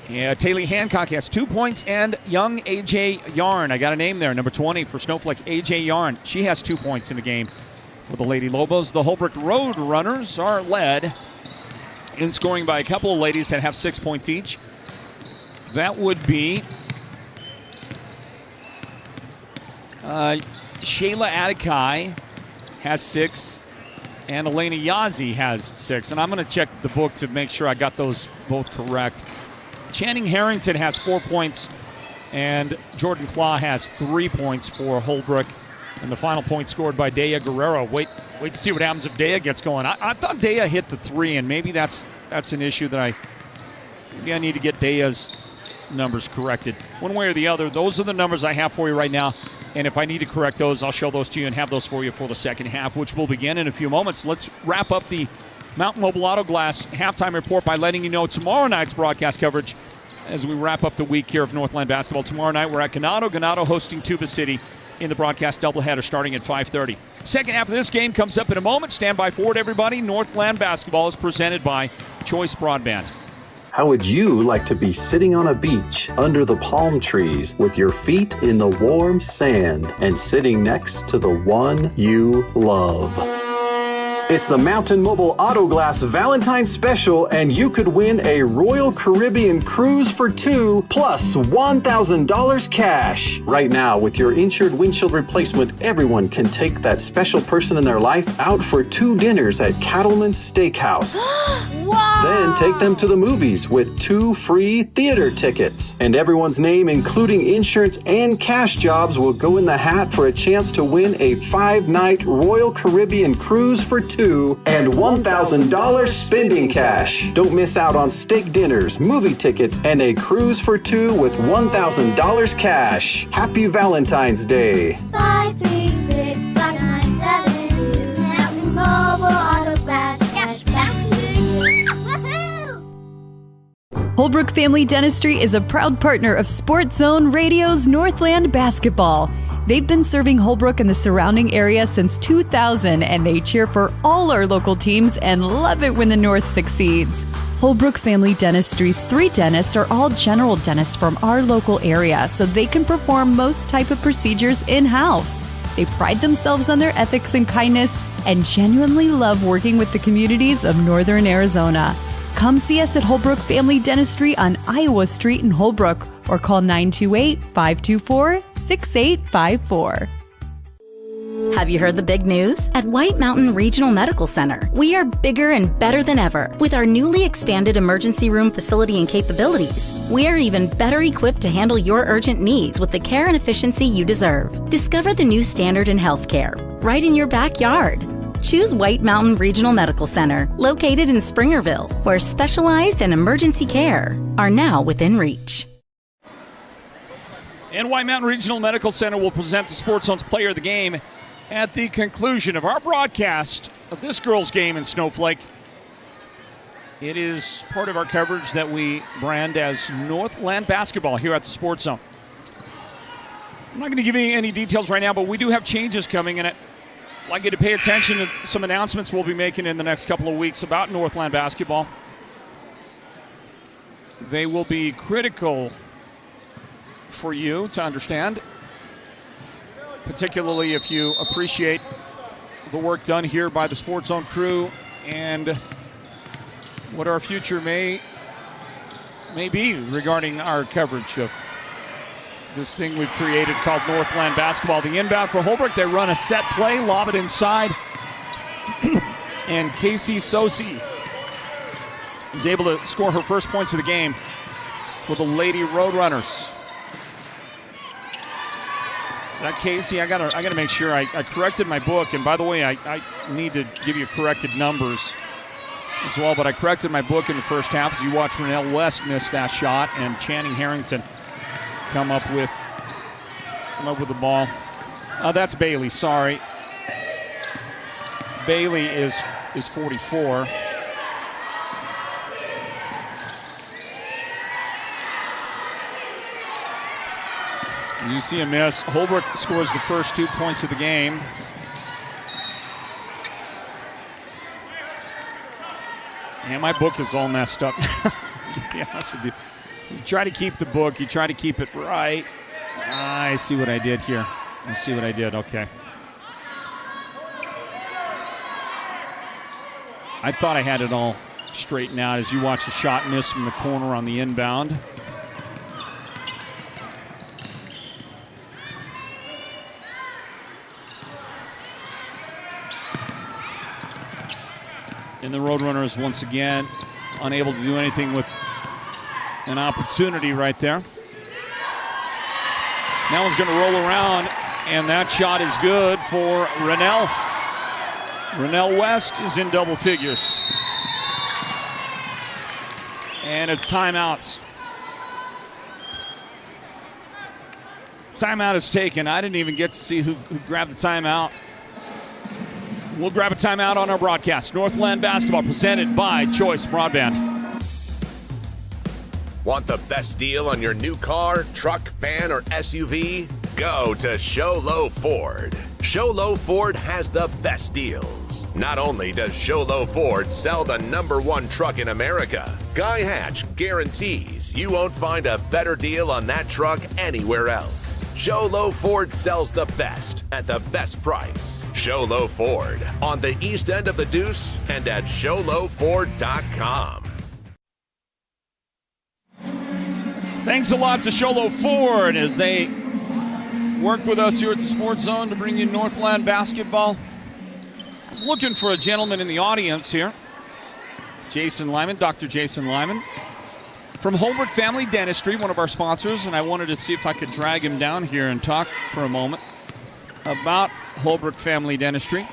Yeah, Taylor Hancock has 2 points, and young A.J. Yarn, I got a name there, number 20 for Snowflake, A.J. Yarn. She has 2 points in the game for the Lady Lobos. The Holbrook Roadrunners are led in scoring by a couple of ladies that have 6 points each. That would be Shayla Adekai has 6, and Elena Yazzie has 6. And I'm going to check the book to make sure I got those both correct. Channing Harrington has 4 points, and Jordan Claw has 3 points for Holbrook. And the final point scored by Dea Guerrero. Wait to see what happens if Dea gets going. I thought Dea hit the 3, and maybe that's an issue that I need to get Dea's numbers corrected. One way or the other, those are the numbers I have for you right now. And if I need to correct those, I'll show those to you and have those for you for the second half, which will begin in a few moments. Let's wrap up the Mountain Mobile Auto Glass halftime report by letting you know tomorrow night's broadcast coverage as we wrap up the week here of Northland basketball. Tomorrow night we're at Ganado hosting Tuba City in the broadcast doubleheader starting at 5:30. Second half of this game comes up in a moment. Stand by for it, everybody. Northland basketball is presented by Choice Broadband. How would you like to be sitting on a beach under the palm trees with your feet in the warm sand and sitting next to the one you love? It's the Mountain Mobile Auto Glass Valentine's Special, and you could win a Royal Caribbean cruise for 2 plus $1,000 cash. Right now, with your insured windshield replacement, everyone can take that special person in their life out for 2 dinners at Cattleman's Steakhouse. Wow! Then take them to the movies with 2 free theater tickets. And everyone's name, including insurance and cash jobs, will go in the hat for a chance to win a 5-night Royal Caribbean cruise for 2 and $1,000 spending cash. Don't miss out on steak dinners, movie tickets, and a cruise for 2 with $1,000 cash. Happy Valentine's Day. 536-597. Mountain Mobile Auto Glass Cashback. Woohoo! Holbrook Family Dentistry is a proud partner of Sports Zone Radio's Northland Basketball. They've been serving Holbrook and the surrounding area since 2000, and they cheer for all our local teams and love it when the North succeeds. Holbrook Family Dentistry's 3 dentists are all general dentists from our local area, so they can perform most type of procedures in-house. They pride themselves on their ethics and kindness and genuinely love working with the communities of Northern Arizona. Come see us at Holbrook Family Dentistry on Iowa Street in Holbrook or call 928-524-6854. Have you heard the big news? At White Mountain Regional Medical Center, we are bigger and better than ever. With our newly expanded emergency room facility and capabilities, we are even better equipped to handle your urgent needs with the care and efficiency you deserve. Discover the new standard in healthcare right in your backyard. Choose White Mountain Regional Medical Center, located in Springerville, where specialized and emergency care are now within reach. And White Mountain Regional Medical Center will present the Sports Zone's Player of the Game at the conclusion of our broadcast of this girls' game in Snowflake. It is part of our coverage that we brand as Northland Basketball here at the Sports Zone. I'm not going to give you any details right now, but we do have changes coming, and I'd like you to pay attention to some announcements we'll be making in the next couple of weeks about Northland Basketball. They will be critical for you to understand, particularly if you appreciate the work done here by the Sports Zone crew and what our future may be regarding our coverage of this thing we've created called Northland Basketball. The inbound for Holbrook, they run a set play, lob it inside, and Casey Sosi is able to score her first points of the game for the Lady Roadrunners. Is that Casey? I gotta make sure I corrected my book. And by the way, I need to give you corrected numbers as well. But I corrected my book in the first half as you watch Renelle West miss that shot and Channing Harrington come up with the ball. That's Bailey. Sorry, Bailey is 44. As you see a miss, Holbrook scores the first 2 points of the game. And my book is all messed up, to be honest with you. You try to keep the book, you try to keep it right. I see what I did here. I see what I did, okay. I thought I had it all straightened out as you watch the shot miss from the corner on the inbound. And the Roadrunners once again unable to do anything with an opportunity right there. That one's going to roll around, and that shot is good for Renelle. Renelle West is in double figures. And a timeout. Timeout is taken. I didn't even get to see who grabbed the timeout. We'll grab a timeout on our broadcast. Northland Basketball presented by Choice Broadband. Want the best deal on your new car, truck, van, or SUV? Go to Show Low Ford. Show Low Ford has the best deals. Not only does Show Low Ford sell the #1 truck in America, Guy Hatch guarantees you won't find a better deal on that truck anywhere else. Show Low Ford sells the best at the best price. Show Low Ford on the east end of the Deuce and at showlowford.com. Thanks a lot to Show Low Ford as they work with us here at the Sports Zone to bring you Northland Basketball. I was looking for a gentleman in the audience here. Jason Lyman, Dr. Jason Lyman. From Holbrook Family Dentistry, one of our sponsors, and I wanted to see if I could drag him down here and talk for a moment about Holbrook Family Dentistry.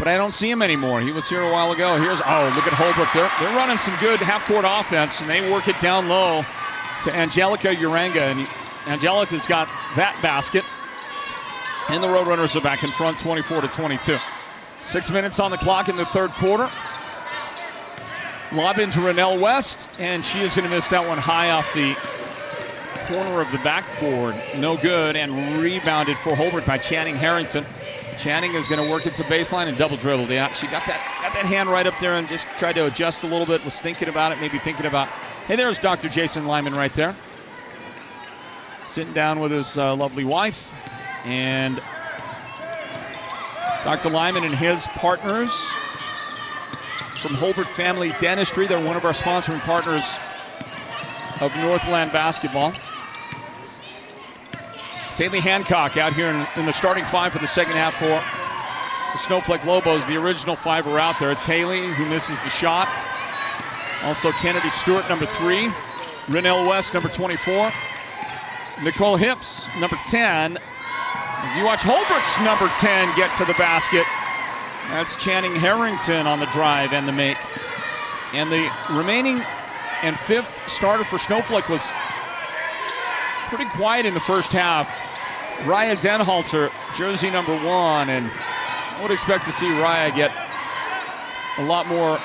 But I don't see him anymore. He was here a while ago. Look at Holbrook. They're running some good half-court offense, and they work it down low to Angelica Uranga. And Angelica's got that basket. And the Roadrunners are back in front, 24-22. 6 minutes on the clock in the third quarter. Lob into Rennell West, and she is going to miss that one high off the corner of the backboard. No good, and rebounded for Holbrook by Channing Harrington. Channing is going to work it to baseline and double dribbled. Yeah, she got that hand right up there and just tried to adjust a little bit, was thinking about it, maybe thinking about, hey, there's Dr. Jason Lyman right there. Sitting down with his lovely wife. And Dr. Lyman and his partners from Holbrook Family Dentistry. They're one of our sponsoring partners of Northland basketball. Taylor Hancock out here in the starting five for the second half for the Snowflake Lobos. The original five are out there. Taylor, who misses the shot. Also Kennedy Stewart, number 3. Rennell West, number 24. Nicole Hips, number 10. As you watch Holbrook's number 10 get to the basket. That's Channing Harrington on the drive and the make. And the remaining and 5th starter for Snowflake was pretty quiet in the first half. Raya Denhalter, jersey number 1, and I would expect to see Raya get a lot more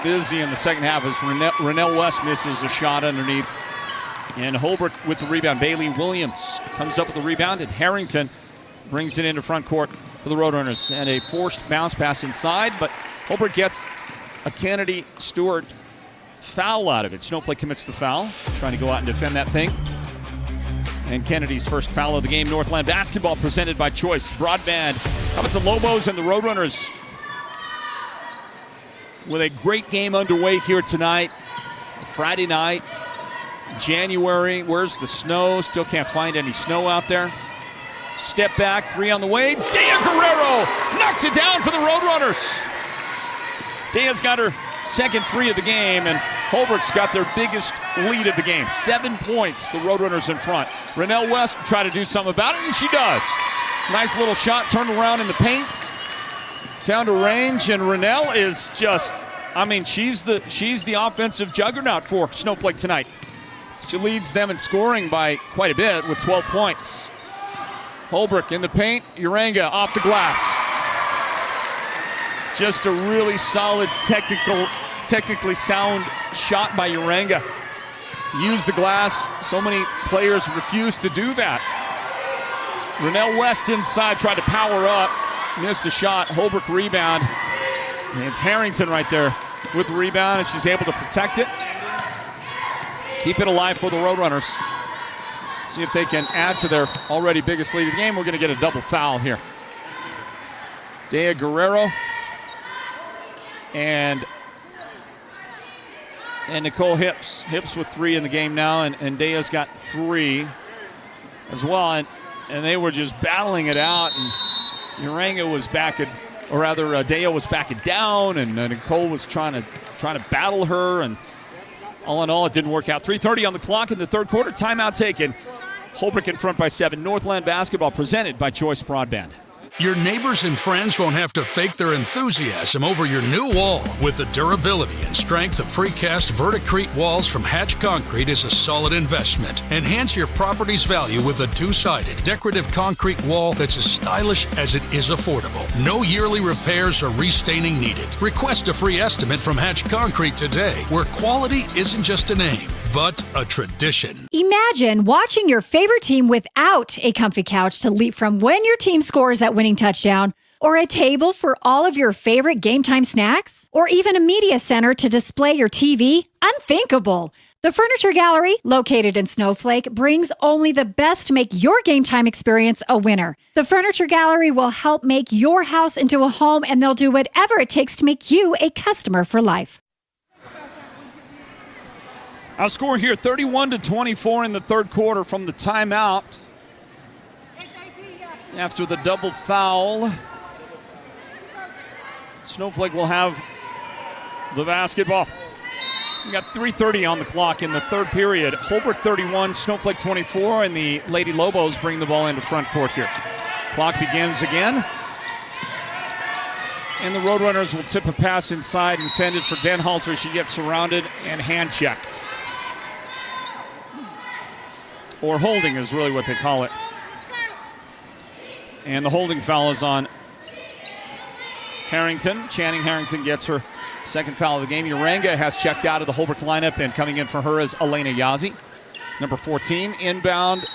busy in the second half as Rennell West misses a shot underneath. And Holbrook with the rebound. Bailey Williams comes up with the rebound, and Harrington brings it into front court for the Roadrunners. And a forced bounce pass inside, but Holbrook gets a Kennedy Stewart foul out of it. Snowflake commits the foul, trying to go out and defend that thing. And Kennedy's first foul of the game. Northland basketball presented by Choice Broadband. How about the Lobos and the Roadrunners with a great game underway here tonight. Friday night, January. Where's the snow? Still can't find any snow out there. Step back, 3 on the way. Dea Guerrero knocks it down for the Roadrunners. Dea's got her second 3 of the game, and Holbrook's got their biggest lead of the game. 7 points, the Roadrunners in front. Rennell West will try to do something about it, and she does. Nice little shot, turned around in the paint. Found a range, and Rennell is just, she's the offensive juggernaut for Snowflake tonight. She leads them in scoring by quite a bit with 12 points. Holbrook in the paint, Uranga off the glass. Just a really solid, technically sound shot by Uranga. Use the glass. So many players refuse to do that. Rennell West inside, tried to power up. Missed the shot. Holbrook rebound. And it's Harrington right there with the rebound, and she's able to protect it. Keep it alive for the Roadrunners. See if they can add to their already biggest lead of the game. We're going to get a double foul here. Dea Guerrero and Nicole Hips. Hips with 3 in the game now, and Dea's got 3 as well. And they were just battling it out, and Uranga was Dea was backing down, and Nicole was trying to battle her, and all in all, it didn't work out. 3:30 on the clock in the third quarter. Timeout taken. Holbrook in front by 7. Northland basketball presented by Choice Broadband. Your neighbors and friends won't have to fake their enthusiasm over your new wall. With the durability and strength of precast Verticrete walls from Hatch Concrete is a solid investment. Enhance your property's value with a 2-sided decorative concrete wall that's as stylish as it is affordable. No yearly repairs or restaining needed. Request a free estimate from Hatch Concrete today, where quality isn't just a name, but a tradition. Imagine watching your favorite team without a comfy couch to leap from when your team scores that winning touchdown, or a table for all of your favorite game time snacks, or even a media center to display your TV. Unthinkable. The Furniture Gallery, located in Snowflake, brings only the best to make your game time experience a winner. The Furniture Gallery will help make your house into a home, and they'll do whatever it takes to make you a customer for life. Our score here, 31-24 in the third quarter from the timeout. After the double foul, Snowflake will have the basketball. We got 3:30 on the clock in the third period. Holbrook 31, Snowflake 24, and the Lady Lobos bring the ball into front court here. Clock begins again. And the Roadrunners will tip a pass inside intended for Denhalter. She gets surrounded and hand-checked. Or holding is really what they call it. And the holding foul is on Harrington. Channing Harrington gets her second foul of the game. Uranga has checked out of the Holbrook lineup, and coming in for her is Elena Yazzie. Number 14, inbound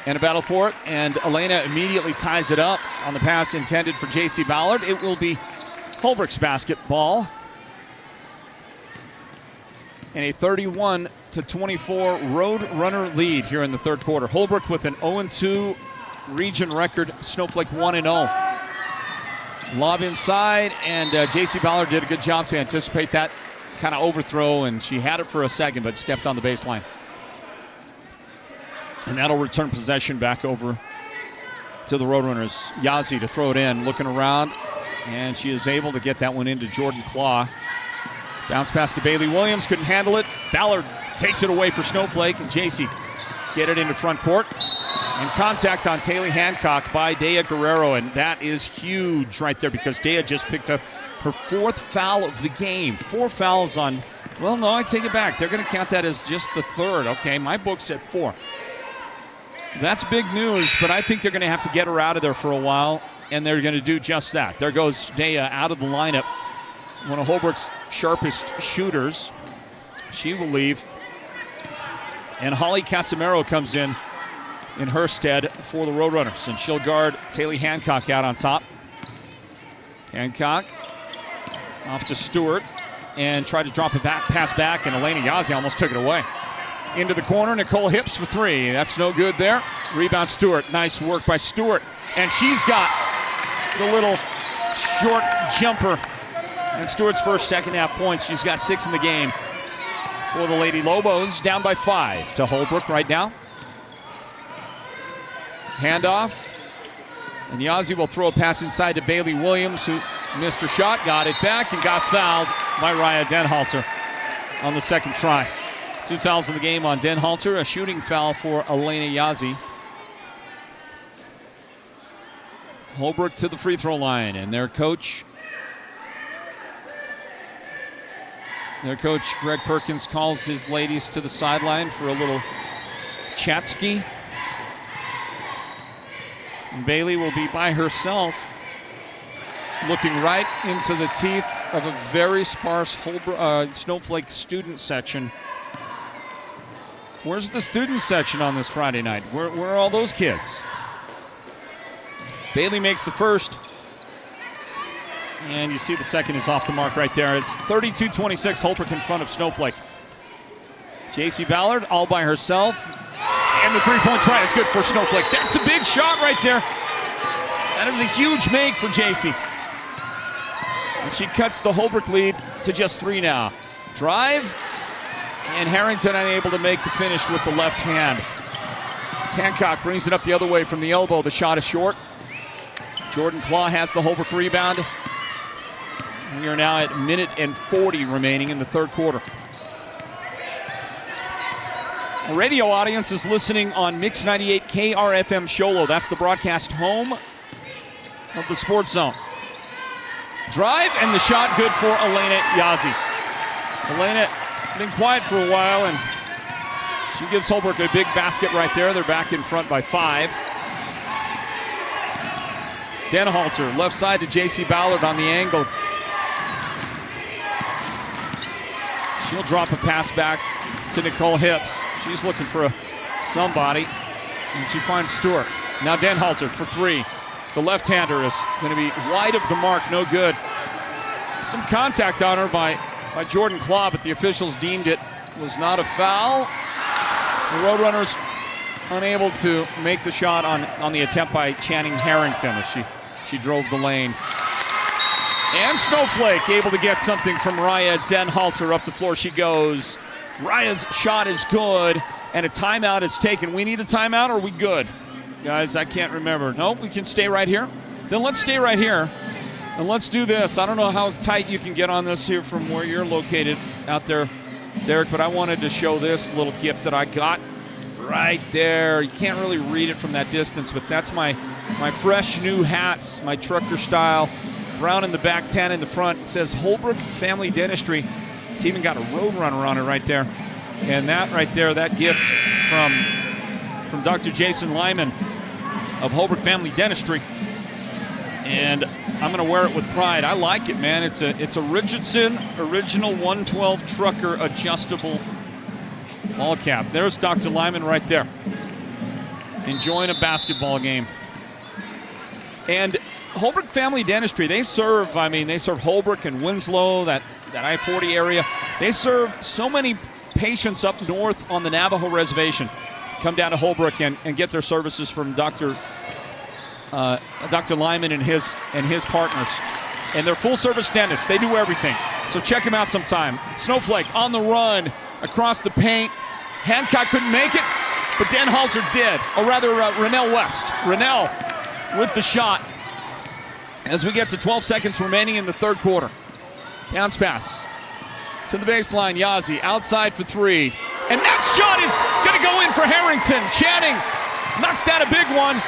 and a battle for it. And Elena immediately ties it up on the pass intended for J.C. Ballard. It will be Holbrook's basketball. And a 31-24 Roadrunner lead here in the third quarter. Holbrook with an 0-2 region record, Snowflake 1-0. Lob inside, and J.C. Ballard did a good job to anticipate that kind of overthrow, and she had it for a second but stepped on the baseline. And that'll return possession back over to the Roadrunners. Yazzie to throw it in, looking around, and she is able to get that one into Jordan Claw. Bounce pass to Bailey Williams, couldn't handle it. Ballard takes it away for Snowflake, and J.C. get it into front court. And contact on Taylor Hancock by Dea Guerrero, and that is huge right there because Dea just picked up her fourth foul of the game. 4 fouls on, well, no, I take it back. They're going to count that as just the third. Okay, my book's at 4. That's big news, but I think they're going to have to get her out of there for a while, and they're going to do just that. There goes Dea out of the lineup. One of Holbrook's sharpest shooters. She will leave. And Holly Casimiro comes in her stead for the Roadrunners, and she'll guard Taylor Hancock out on top. Hancock off to Stewart and tried to drop a pass back, and Elena Yazzie almost took it away. Into the corner, Nicole Hips for 3. That's no good there. Rebound Stewart. Nice work by Stewart. And she's got the little short jumper. And Stewart's first second half points. She's got 6 in the game for the Lady Lobos. Down by 5 to Holbrook right now. Handoff. And Yazzie will throw a pass inside to Bailey Williams, who missed her shot, got it back, and got fouled by Raya Denhalter on the second try. 2 fouls in the game on Denhalter, a shooting foul for Elena Yazzie. Holbrook to the free throw line, and their coach Greg Perkins calls his ladies to the sideline for a little chat-ski. And Bailey will be by herself, looking right into the teeth of a very sparse Snowflake student section. Where's the student section on this Friday night? Where are all those kids? Bailey makes the first. And you see the second is off the mark right there. It's 32-26, Holbrook in front of Snowflake. J.C. Ballard all by herself. And the three-point try is good for Snowflake. That's a big shot right there. That is a huge make for J.C. And she cuts the Holbrook lead to just 3 now. Drive. And Harrington unable to make the finish with the left hand. Hancock brings it up the other way from the elbow. The shot is short. Jordan Claw has the Holbrook rebound. We are now at 1:40 remaining in the third quarter. The radio audience is listening on Mix 98 KRFM Sholo. That's the broadcast home of the Sports Zone. Drive, and the shot good for Elena Yazzie. Elena been quiet for a while, and she gives Holbrook a big basket right there. They're back in front by 5. Denhalter, left side to J.C. Ballard on the angle. She'll drop a pass back to Nicole Hips. She's looking for somebody, and she finds Stewart. Now Denhalter for 3. The left-hander is going to be wide of the mark, no good. Some contact on her by Jordan Claw, but the officials deemed it was not a foul. The Roadrunners unable to make the shot on the attempt by Channing Harrington as she drove the lane. And Snowflake able to get something from Raya Denhalter. Up the floor she goes. Raya's shot is good, and a timeout is taken. We need a timeout, or are we good? Guys, I can't remember. No, we can stay right here. Then let's stay right here And let's do this. I don't know how tight you can get on this here from where you're located out there, Derek, but I wanted to show this little gift that I got right there. You can't really read it from that distance, but that's my fresh new hats, my trucker style. Brown in the back, tan in the front. It says Holbrook Family Dentistry. It's even got a Roadrunner on it right there. And that right there, that gift from Dr. Jason Lyman of Holbrook Family Dentistry. And I'm going to wear it with pride. I like it, man. It's a Richardson original 112 trucker adjustable ball cap. There's Dr. Lyman right there, enjoying a basketball game. And Holbrook Family Dentistry, they serve Holbrook and Winslow, that I-40 area. They serve so many patients up north on the Navajo Reservation. Come down to Holbrook and get their services from Dr. Lyman and his partners. And they're full-service dentists. They do everything. So check them out sometime. Snowflake on the run across the paint. Hancock couldn't make it, but Denhalter did. Or rather, Rennell West. Rennell with the shot as we get to 12 seconds remaining in the third quarter. Bounce pass to the baseline. Yazzie outside for three. And that shot is going to go in for Harrington. Channing knocks down a big one.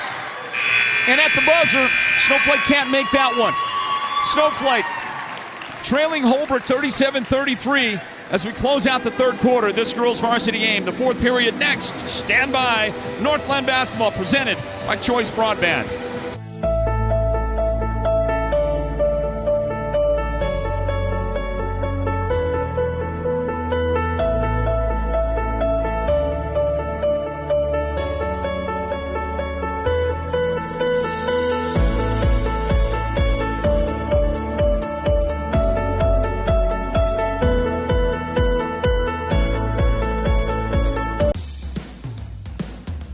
And at the buzzer, Snowflake can't make that one. Snowflake trailing Holbrook 37-33 as we close out the third quarter. This girls varsity game. The fourth period next. Stand by. Northland basketball presented by Choice Broadband.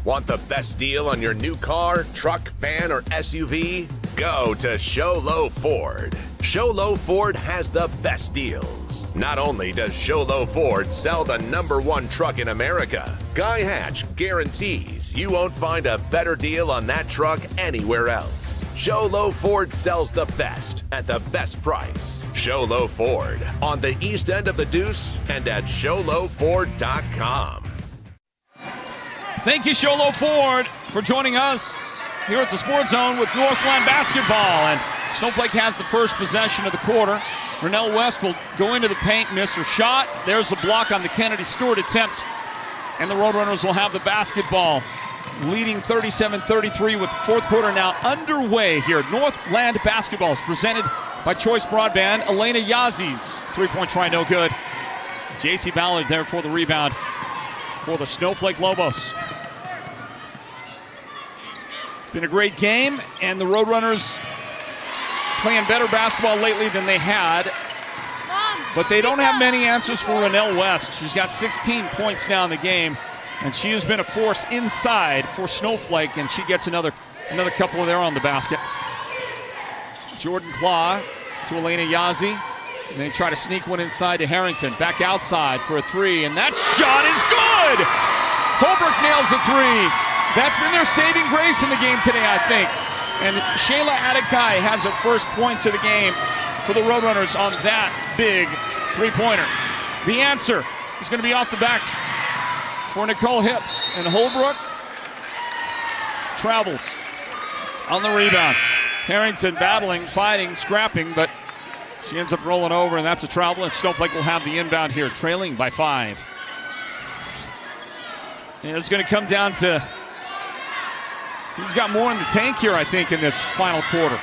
Want the best deal on your new car, truck, van, or SUV? Go to Show Low Ford. Show Low Ford has the best deals. Not only does Show Low Ford sell the #1 truck in America, Guy Hatch guarantees you won't find a better deal on that truck anywhere else. Show Low Ford sells the best at the best price. Show Low Ford on the east end of the Deuce and at showlowford.com. Thank you, Sholo Ford, for joining us here at the Sports Zone with Northland basketball. And Snowflake has the first possession of the quarter. Rennell West will go into the paint, miss her shot. There's a block on the Kennedy Stewart attempt. And the Roadrunners will have the basketball, leading 37-33 with the fourth quarter now underway here. Northland basketball is presented by Choice Broadband. Elena Yazzie's three-point try, no good. J.C. Ballard there for the rebound for the Snowflake Lobos. It's been a great game, and the Roadrunners playing better basketball lately than they had. But they don't have many answers for Rennell West. She's got 16 points now in the game, and she has been a force inside for Snowflake, and she gets another couple there on the basket. Jordan Claw to Elena Yazzie, and they try to sneak one inside to Harrington. Back outside for a three, and that shot is good! Holbrook nails a three. That's been their saving grace in the game today, I think. And Shayla Adekai has her first points of the game for the Roadrunners on that big three-pointer. The answer is going to be off the back for Nicole Hips. And Holbrook travels on the rebound. Harrington battling, fighting, scrapping, but she ends up rolling over, and that's a travel. And Snowflake will have the inbound here, trailing by 5. And it's going to come down to, he's got more in the tank here, I think, in this final quarter.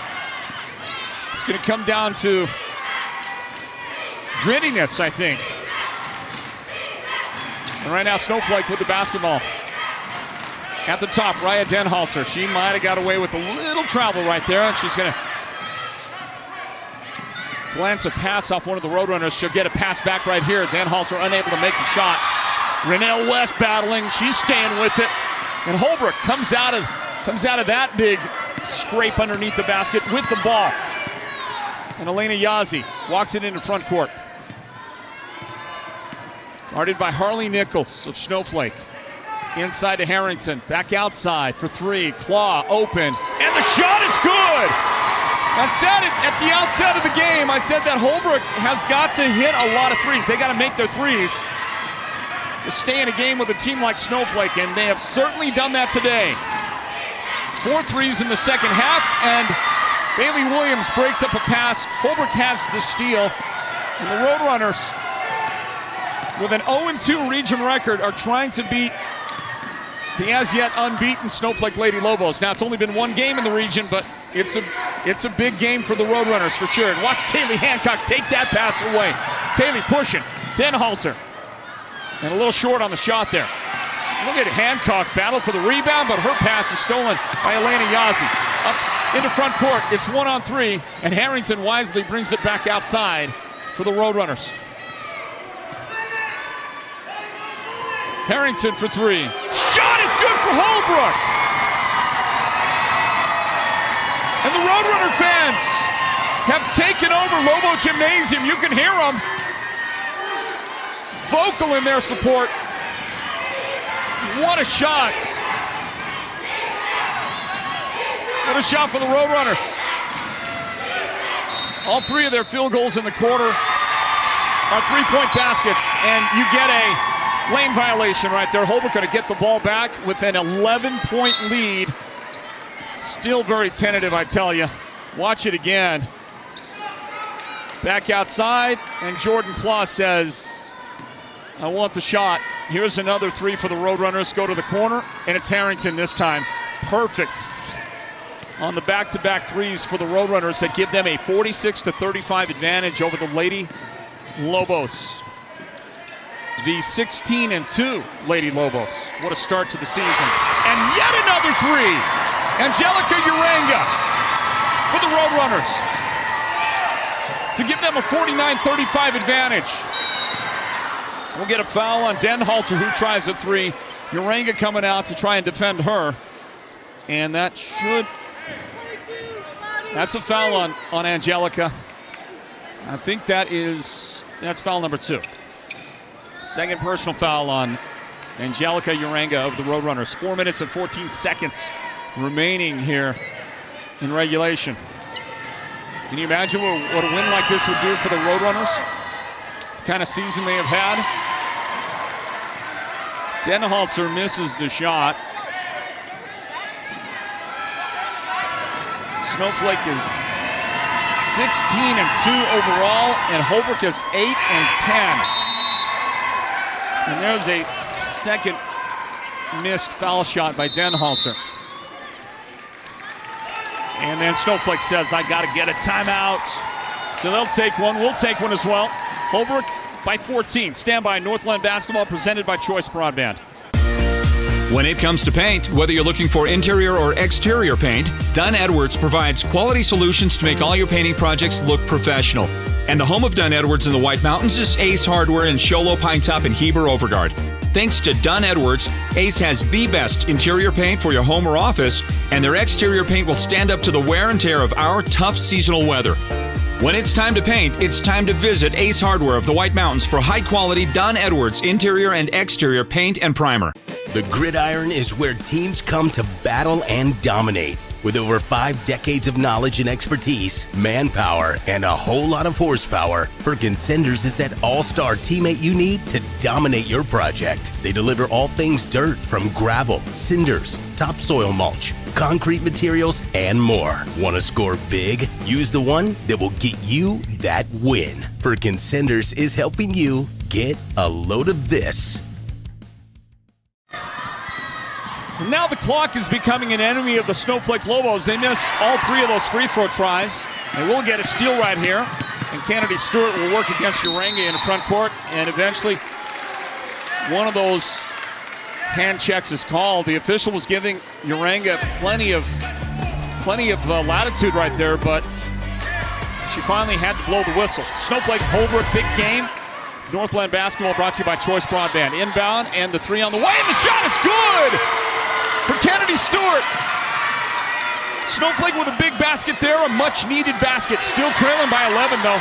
It's going to come down to grittiness, I think. And right now, Snowflake with the basketball. At the top, Raya Denhalter. She might have got away with a little travel right there, and she's going to glance a pass off one of the Roadrunners. She'll get a pass back right here. Denhalter unable to make the shot. Rennell West battling. She's staying with it. And Holbrook comes out of that big scrape underneath the basket with the ball. And Elena Yazzie walks it into front court. Guarded by Harley Nichols of Snowflake. Inside to Harrington. Back outside for three. Claw open. And the shot is good! I said it at the outset of the game. I said that Holbrook has got to hit a lot of threes. They got to make their threes to stay in a game with a team like Snowflake, and they have certainly done that today. 4 threes in the second half, and Bailey Williams breaks up a pass. Holbrook has the steal, and the Roadrunners, with an 0-2 region record, are trying to beat the as-yet unbeaten Snowflake Lady Lobos. Now, it's only been 1 game in the region, but it's a big game for the Roadrunners for sure. And watch Taylor Hancock take that pass away. Taylor pushing. Denhalter. And a little short on the shot there. Look at Hancock battle for the rebound, but her pass is stolen by Elena Yazzie. Up into front court. It's 1-on-3, and Harrington wisely brings it back outside for the Roadrunners. Harrington for 3. Shot is good for Holbrook. And the Roadrunner fans have taken over Lobo Gymnasium. You can hear them vocal in their support. What a shot. What a shot for the Roadrunners. All 3 of their field goals in the quarter are 3-point baskets, and you get a lane violation right there. Holbrook going to get the ball back with an 11-point lead. Still very tentative, I tell you. Watch it again. Back outside, and Jordan Claus says, I want the shot. Here's another 3 for the Roadrunners. Go to the corner, and it's Harrington this time. Perfect on the back-to-back threes for the Roadrunners that give them a 46-35 advantage over the Lady Lobos. The 16-2 Lady Lobos. What a start to the season. And yet another 3. Angelica Uranga for the Roadrunners to give them a 49-35 advantage. We'll get a foul on Denhalter, who tries a 3. Uranga coming out to try and defend her. And that's a foul on Angelica. I think that's foul number 2. Second personal foul on Angelica Uranga of the Roadrunners. 4 minutes and 14 seconds remaining here in regulation. Can you imagine what a win like this would do for the Roadrunners? The kind of season they have had. Denhalter misses the shot. Snowflake is 16-2 overall, and Holbrook is 8-10. And there's a second missed foul shot by Denhalter. And then Snowflake says, I got to get a timeout. So they'll take one. We'll take one as well. Holbrook by 14. Stand by. Northland basketball presented by Choice Broadband. When it comes to paint, whether you're looking for interior or exterior paint, Dunn Edwards provides quality solutions to make all your painting projects look professional. And the home of Dunn Edwards in the White Mountains is Ace Hardware in Show Low, Pine Top, and Heber Overgard. Thanks to Dunn Edwards, Ace has the best interior paint for your home or office, and their exterior paint will stand up to the wear and tear of our tough seasonal weather. When it's time to paint, it's time to visit Ace Hardware of the White Mountains for high-quality Dunn Edwards interior and exterior paint and primer. The gridiron is where teams come to battle and dominate. With over 5 decades of knowledge and expertise, manpower, and a whole lot of horsepower, Perkins Cinders is that all-star teammate you need to dominate your project. They deliver all things dirt, from gravel, cinders, topsoil mulch, concrete materials, and more. Want to score big? Use the one that will get you that win. Perkins Cinders is helping you get a load of this. Now the clock is becoming an enemy of the Snowflake Lobos. They miss all 3 of those free throw tries. They will get a steal right here. And Kennedy Stewart will work against Uranga in the front court. And eventually, one of those hand checks is called. The official was giving Uranga plenty of latitude right there, but she finally had to blow the whistle. Snowflake Holbrook, big game. Northland basketball brought to you by Choice Broadband. Inbound, and the 3 on the way, and the shot is good for Kennedy Stewart. Snowflake with a big basket there, a much-needed basket. Still trailing by 11, though.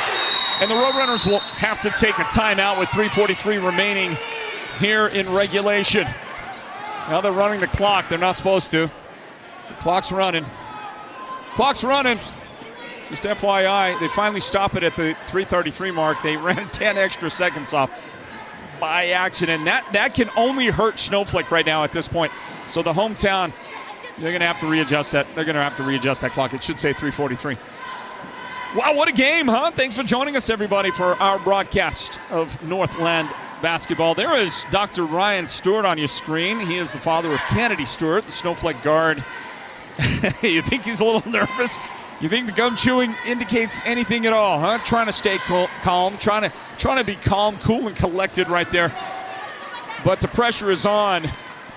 And the Roadrunners will have to take a timeout with 3:43 remaining here in regulation. Now they're running the clock. They're not supposed to. The clock's running. Clock's running. Just FYI, they finally stop it at the 3:33 mark. They ran 10 extra seconds off by accident. That can only hurt Snowflake right now at this point. So the hometown, they're going to have to readjust that. They're going to have to readjust that clock. It should say 3:43. Wow, what a game, huh? Thanks for joining us, everybody, for our broadcast of Northland basketball. There is Dr. Ryan Stewart on your screen. He is the father of Kennedy Stewart, the Snowflake guard. You think he's a little nervous? You think the gum chewing indicates anything at all, huh? Trying to stay calm, trying to be calm, cool, and collected right there. But the pressure is on,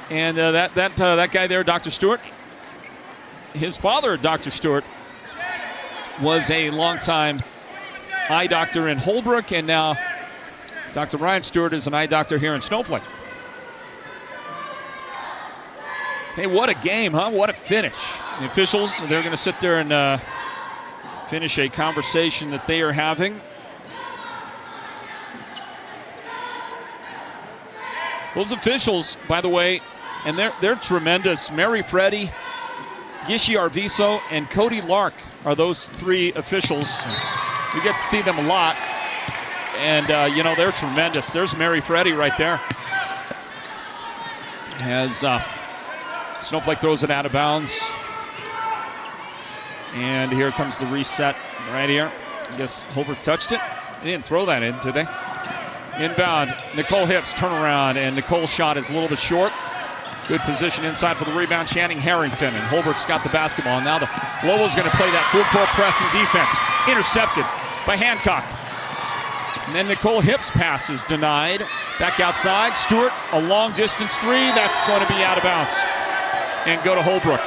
and that guy there, Dr. Stewart, his father, Dr. Stewart, was a longtime eye doctor in Holbrook, and now Dr. Ryan Stewart is an eye doctor here in Snowflake. Hey, what a game, huh? What a finish. The officials, they're going to sit there and finish a conversation that they are having. Those officials, by the way, and they're tremendous. Mary Freddy, Gishi Arviso, and Cody Lark are those three officials. We get to see them a lot. And, they're tremendous. There's Mary Freddy right there. As Snowflake throws it out of bounds. And here comes the reset right here. I guess Holbrook touched it. They didn't throw that in, did they? Inbound, Nicole Hips, turnaround, and Nicole's shot is a little bit short. Good position inside for the rebound, Channing Harrington, and Holbrook's got the basketball. Now the Lobos going to play that full court pressing defense. Intercepted by Hancock. And then Nicole Hips' pass is denied. Back outside, Stewart, a long distance three. That's going to be out of bounds and go to Holbrook.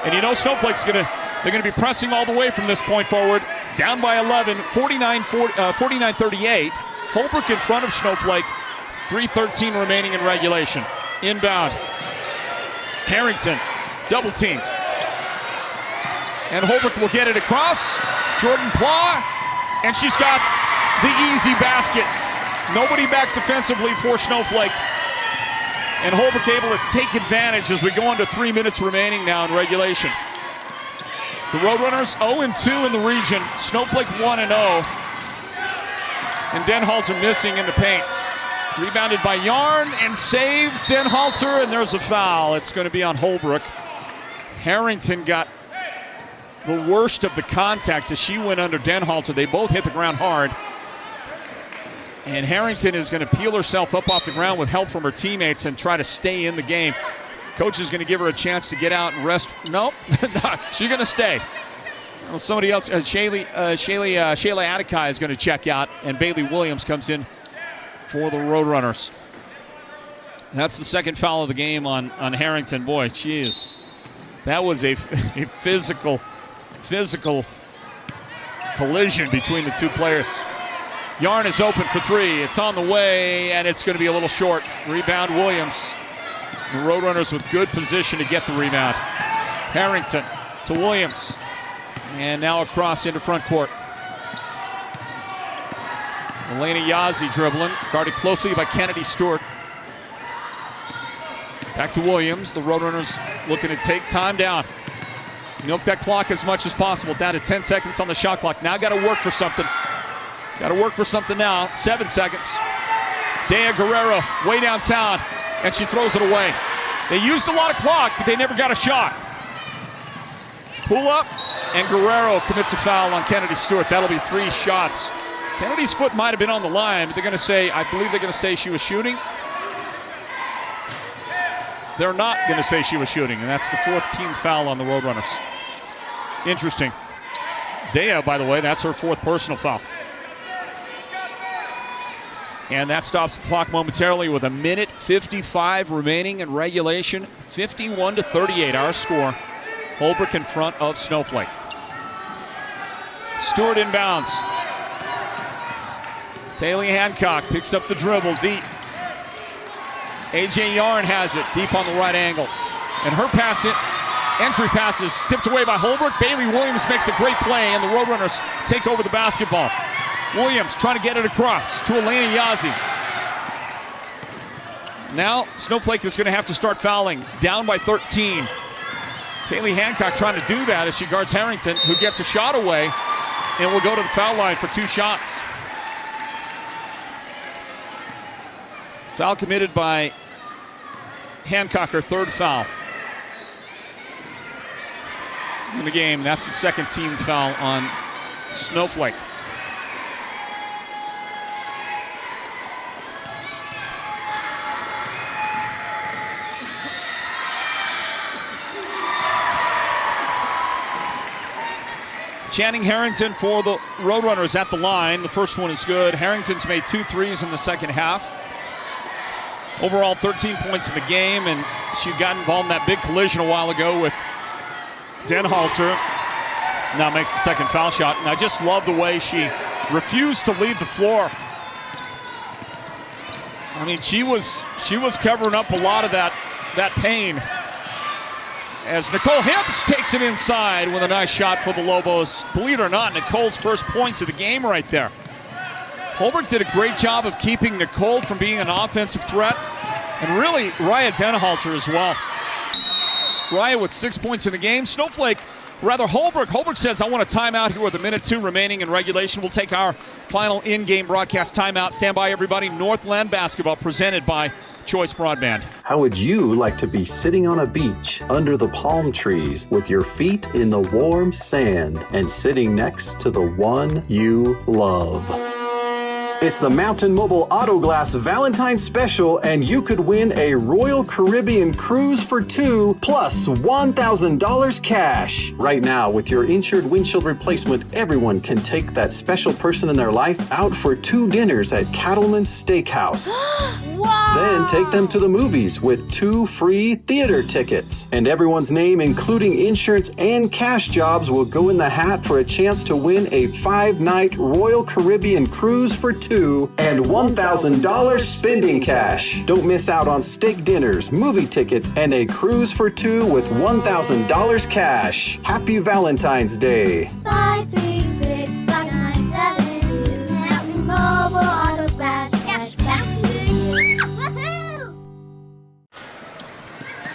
And Snowflake's they're going to be pressing all the way from this point forward. Down by 11, 49-38. Holbrook in front of Snowflake. 3:13 remaining in regulation. Inbound. Harrington, double teamed. And Holbrook will get it across. Jordan Claw, and she's got the easy basket. Nobody back defensively for Snowflake. And Holbrook able to take advantage as we go into 3 minutes remaining now in regulation. The Roadrunners 0-2 in the region. Snowflake 1-0. And Denhalter missing in the paint. Rebounded by Yarn and saved Denhalter, and there's a foul. It's going to be on Holbrook. Harrington got the worst of the contact as she went under Denhalter. They both hit the ground hard. And Harrington is going to peel herself up off the ground with help from her teammates and try to stay in the game. Coach is going to give her a chance to get out and rest. Nope, she's going to stay. Well, somebody else, Shayla Atakai is going to check out, and Bailey Williams comes in for the Roadrunners. That's the second foul of the game on Harrington. Boy, that was a physical collision between the two players. Yarn is open for three. It's on the way, and it's going to be a little short. Rebound, Williams. The Roadrunners with good position to get the rebound. Harrington to Williams. And now across into front court. Elena Yazzie dribbling, guarded closely by Kennedy Stewart. Back to Williams. The Roadrunners looking to take time down. Milk that clock as much as possible. Down to 10 seconds on the shot clock. Now got to work for something. Got to work for something now. 7 seconds. Dea Guerrero way downtown, and she throws it away. They used a lot of clock, but they never got a shot. Pull up, and Guerrero commits a foul on Kennedy Stewart. That'll be 3 shots. Kennedy's foot might have been on the line, but I believe they're going to say she was shooting. They're not going to say she was shooting, and that's the 4th team foul on the Roadrunners. Interesting. Dea, by the way, that's her 4th personal foul. And that stops the clock momentarily with 1:55 remaining in regulation. 51-38, our score. Holbrook in front of Snowflake. Stewart inbounds. Taylor Hancock picks up the dribble deep. AJ Yarn has it deep on the right angle. And her entry pass is tipped away by Holbrook. Bailey Williams makes a great play, and the Roadrunners take over the basketball. Williams trying to get it across to Elena Yazzie. Now Snowflake is going to have to start fouling. Down by 13. Taylor Hancock trying to do that as she guards Harrington, who gets a shot away. and will go to the foul line for 2 shots. Foul committed by Hancock, her 3rd foul in the game. That's the 2nd team foul on Snowflake. Channing Harrington for the Roadrunners at the line. The first one is good. Harrington's made 2 threes in the second half. Overall, 13 points in the game, and she got involved in that big collision a while ago with Denhalter. Now makes the 2nd foul shot, and I just love the way she refused to leave the floor. I mean, she was covering up a lot of that pain. As Nicole Hemps takes it inside with a nice shot for the Lobos. Believe it or not, Nicole's first points of the game right there. Holbrook did a great job of keeping Nicole from being an offensive threat, and really Raya Denhalter as well. Raya with 6 points in the game. Holbrook says, I want a timeout here with 1:02 remaining in regulation. We'll take our final in-game broadcast timeout. Stand by, everybody. Northland basketball presented by Choice Broadband. How would you like to be sitting on a beach under the palm trees with your feet in the warm sand and sitting next to the one you love? It's the Mountain Mobile Auto Glass Valentine's Special, and you could win a Royal Caribbean cruise for 2 plus $1,000 cash. Right now, with your insured windshield replacement, everyone can take that special person in their life out for 2 dinners at Cattleman's Steakhouse. Wow! Then take them to the movies with 2 free theater tickets. And everyone's name, including insurance and cash jobs, will go in the hat for a chance to win a 5-night Royal Caribbean cruise for 2 and $1,000 spending cash. Don't miss out on steak dinners, movie tickets, and a cruise for 2 with $1,000 cash. Happy Valentine's Day. 536-597 Mountain Mobile Auto Glass Cash Back. Woohoo!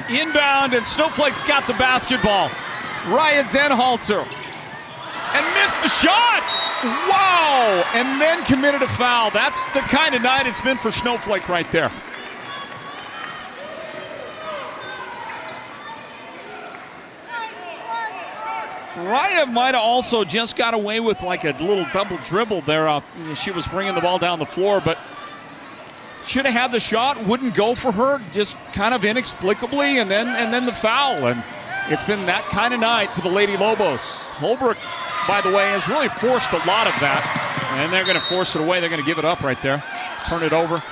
Inbound, and Snowflake's got the basketball. Raya Denhalter. And missed the shots! Wow! And then committed a foul. That's the kind of night it's been for Snowflake right there. Raya might have also just got away with like a little double dribble there. She was bringing the ball down the floor, but should have had the shot. Wouldn't go for her, just kind of inexplicably, and then the foul. And it's been that kind of night for the Lady Lobos. Holbrook, by the way, has really forced a lot of that, and they're going to force it away. They're going to give it up right there, turn it over.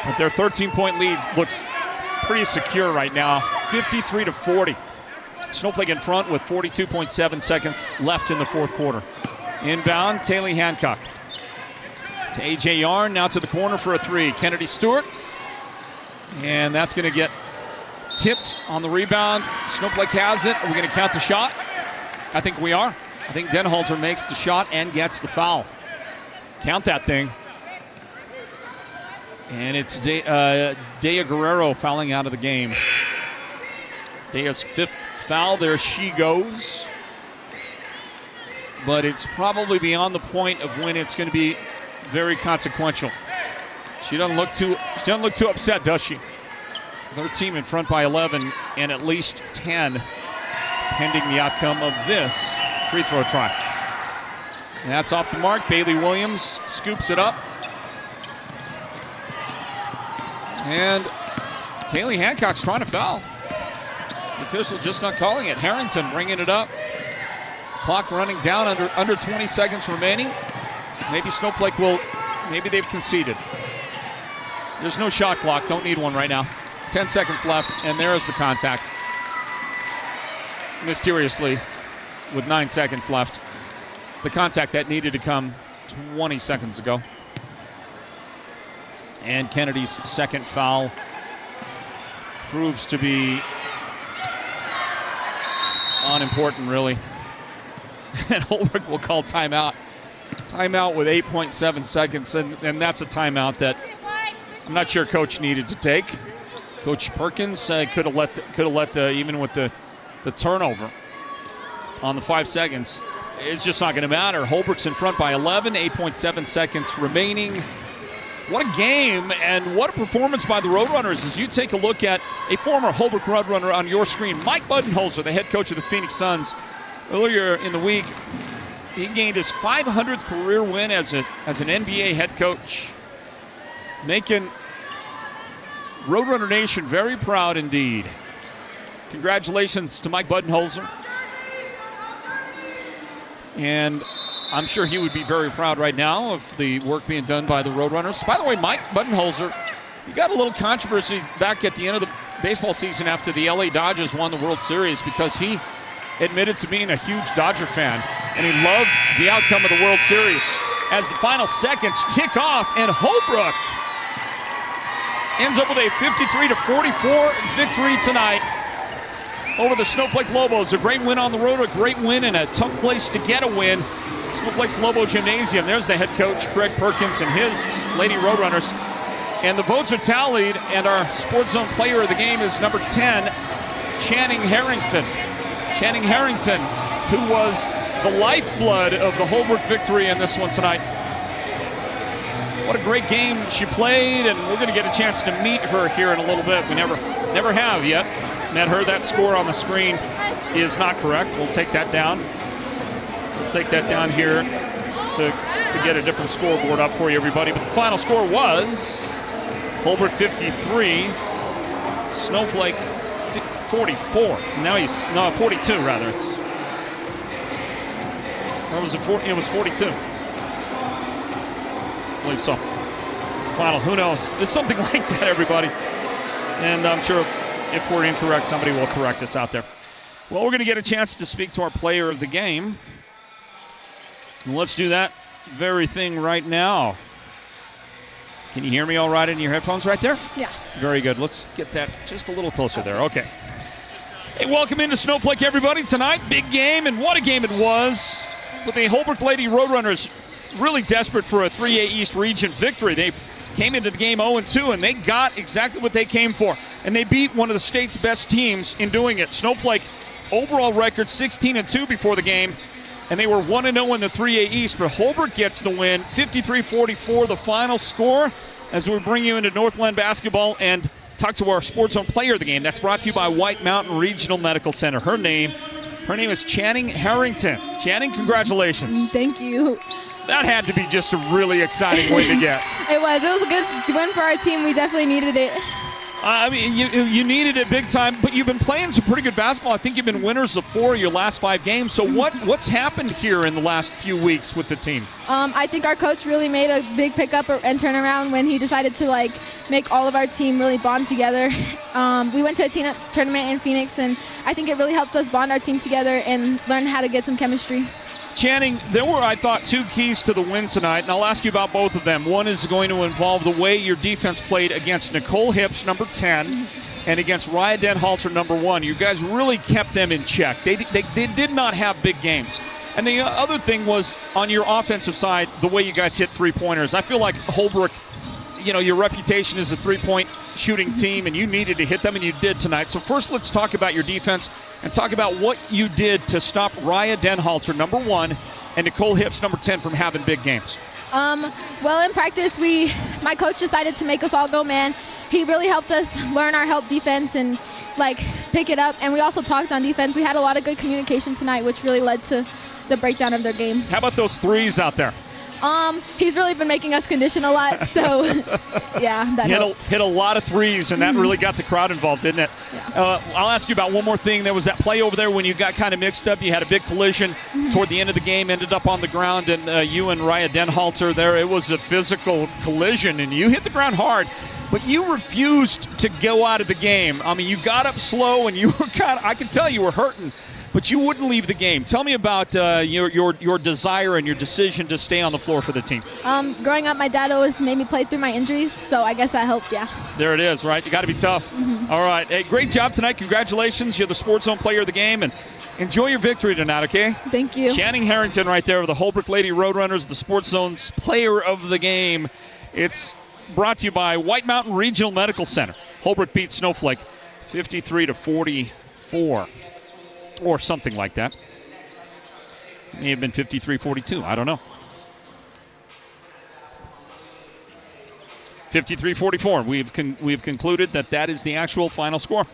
But their 13-point lead looks pretty secure right now, 53-40. Snowflake in front with 42.7 seconds left in the 4th quarter. Inbound, Taylor Hancock. To A.J. Yarn, now to the corner for a 3. Kennedy Stewart, and that's going to get tipped on the rebound. Snowflake has it. Are we going to count the shot? I think we are. I think Denhalter makes the shot and gets the foul. Count that thing. And it's Dea Guerrero fouling out of the game. Dea's 5th foul. There she goes. But it's probably beyond the point of when it's going to be very consequential. She doesn't look too upset, does she? Their team in front by 11 and at least 10 pending the outcome of this free throw try. And that's off the mark. Bailey Williams scoops it up. And Taylor Hancock's trying to foul. The official just not calling it. Harrington bringing it up. Clock running down, under 20 seconds remaining. Maybe Snowflake maybe they've conceded. There's no shot clock, don't need one right now. 10 seconds left, and there is the contact. Mysteriously, with 9 seconds left. The contact that needed to come 20 seconds ago. And Kennedy's 2nd foul proves to be unimportant, really. And Holbrook will call timeout. Timeout with 8.7 seconds, and that's a timeout that I'm not sure Coach needed to take. Coach Perkins could have let even with the turnover on the 5 seconds, it's just not going to matter. Holbrook's in front by 11, 8.7 seconds remaining. What a game and what a performance by the Roadrunners as you take a look at a former Holbrook Roadrunner on your screen. Mike Budenholzer, the head coach of the Phoenix Suns. Earlier in the week, he gained his 500th career win as an NBA head coach, making Roadrunner Nation very proud indeed. Congratulations to Mike Budenholzer. And I'm sure he would be very proud right now of the work being done by the Roadrunners. By the way, Mike Budenholzer, he got a little controversy back at the end of the baseball season after the LA Dodgers won the World Series because he admitted to being a huge Dodger fan, and he loved the outcome of the World Series. As the final seconds tick off, and Holbrook ends up with a 53-44 victory tonight over the Snowflake Lobos. A great win on the road, a great win in a tough place to get a win. Snowflake's Lobo Gymnasium. There's the head coach, Greg Perkins, and his Lady Roadrunners. And the votes are tallied, and our Sports Zone player of the game is number 10, Channing Harrington. Channing Harrington, who was the lifeblood of the Holbrook victory in this one tonight. What a great game she played, and we're going to get a chance to meet her here in a little bit. We never have yet met her. That score on the screen is not correct. We'll take that down. We'll take that down here to get a different scoreboard up for you, everybody. But the final score was Holbrook 53, Snowflake 44. Now 42 rather. Or was it 40? It was 42. I believe so. It's the final. Who knows? It's something like that, everybody. And I'm sure if we're incorrect, somebody will correct us out there. Well, we're going to get a chance to speak to our player of the game. And let's do that very thing right now. Can you hear me all right in your headphones right there? Yeah. Very good. Let's get that just a little closer there. Okay. Hey, welcome into Snowflake, everybody. Tonight, big game, and what a game it was. With the Holbrook Lady Roadrunners really desperate for a 3A East Region victory. They came into the game 0-2, and they got exactly what they came for. And they beat one of the state's best teams in doing it. Snowflake, overall record 16-2 before the game, and they were 1-0 in the 3A East. But Holbrook gets the win, 53-44, the final score, as we bring you into Northland basketball and talk to our Sports Zone player of the game. That's brought to you by White Mountain Regional Medical Center. Her name is Channing Harrington. Channing, congratulations. Thank you. That had to be just a really exciting way to get. It was a good win for our team. We definitely needed it. I mean, you needed it big time, but you've been playing some pretty good basketball. I think you've been winners of 4 of your last 5 games. So what's happened here in the last few weeks with the team? I think our coach really made a big pickup and turnaround when he decided to make all of our team really bond together. We went to a team tournament in Phoenix, and I think it really helped us bond our team together and learn how to get some chemistry. Channing, there were, I thought, 2 keys to the win tonight, and I'll ask you about both of them. One is going to involve the way your defense played against Nicole Hips, number 10, and against Raya Denhalter, number 1. You guys really kept them in check. They did not have big games. And the other thing was, on your offensive side, the way you guys hit three-pointers. I feel like Holbrook, your reputation as a three-point shooting team, and you needed to hit them, and you did tonight. So first, let's talk about your defense and talk about what you did to stop Raya Denhalter, number 1, and Nicole Hips, number 10, from having big games. Well, in practice, my coach decided to make us all go man. He really helped us learn our help defense and pick it up. And we also talked on defense. We had a lot of good communication tonight, which really led to the breakdown of their game. How about those threes out there? He's really been making us condition a lot, so yeah, that helped. Hit a lot of threes, and that really got the crowd involved, didn't it? Yeah. I'll ask you about one more thing. There was that play over there when you got kind of mixed up. You had a big collision toward the end of the game, ended up on the ground, and you and Raya Denhalter there. It was a physical collision, and you hit the ground hard. But you refused to go out of the game. I mean, you got up slow, and you were I could tell you were hurting. But you wouldn't leave the game. Tell me about your desire and your decision to stay on the floor for the team. Growing up, my dad always made me play through my injuries, so I guess that helped, yeah. There it is, right? You got to be tough. All right. Hey, great job tonight. Congratulations. You're the Sports Zone player of the game, and enjoy your victory tonight, okay? Thank you. Channing Harrington right there with the Holbrook Lady Roadrunners, the Sports Zone's player of the game. It's brought to you by White Mountain Regional Medical Center. Holbrook beats Snowflake 53-44. Or something like that. May have been 53-42. I don't know. 53-44. We've concluded that is the actual final score.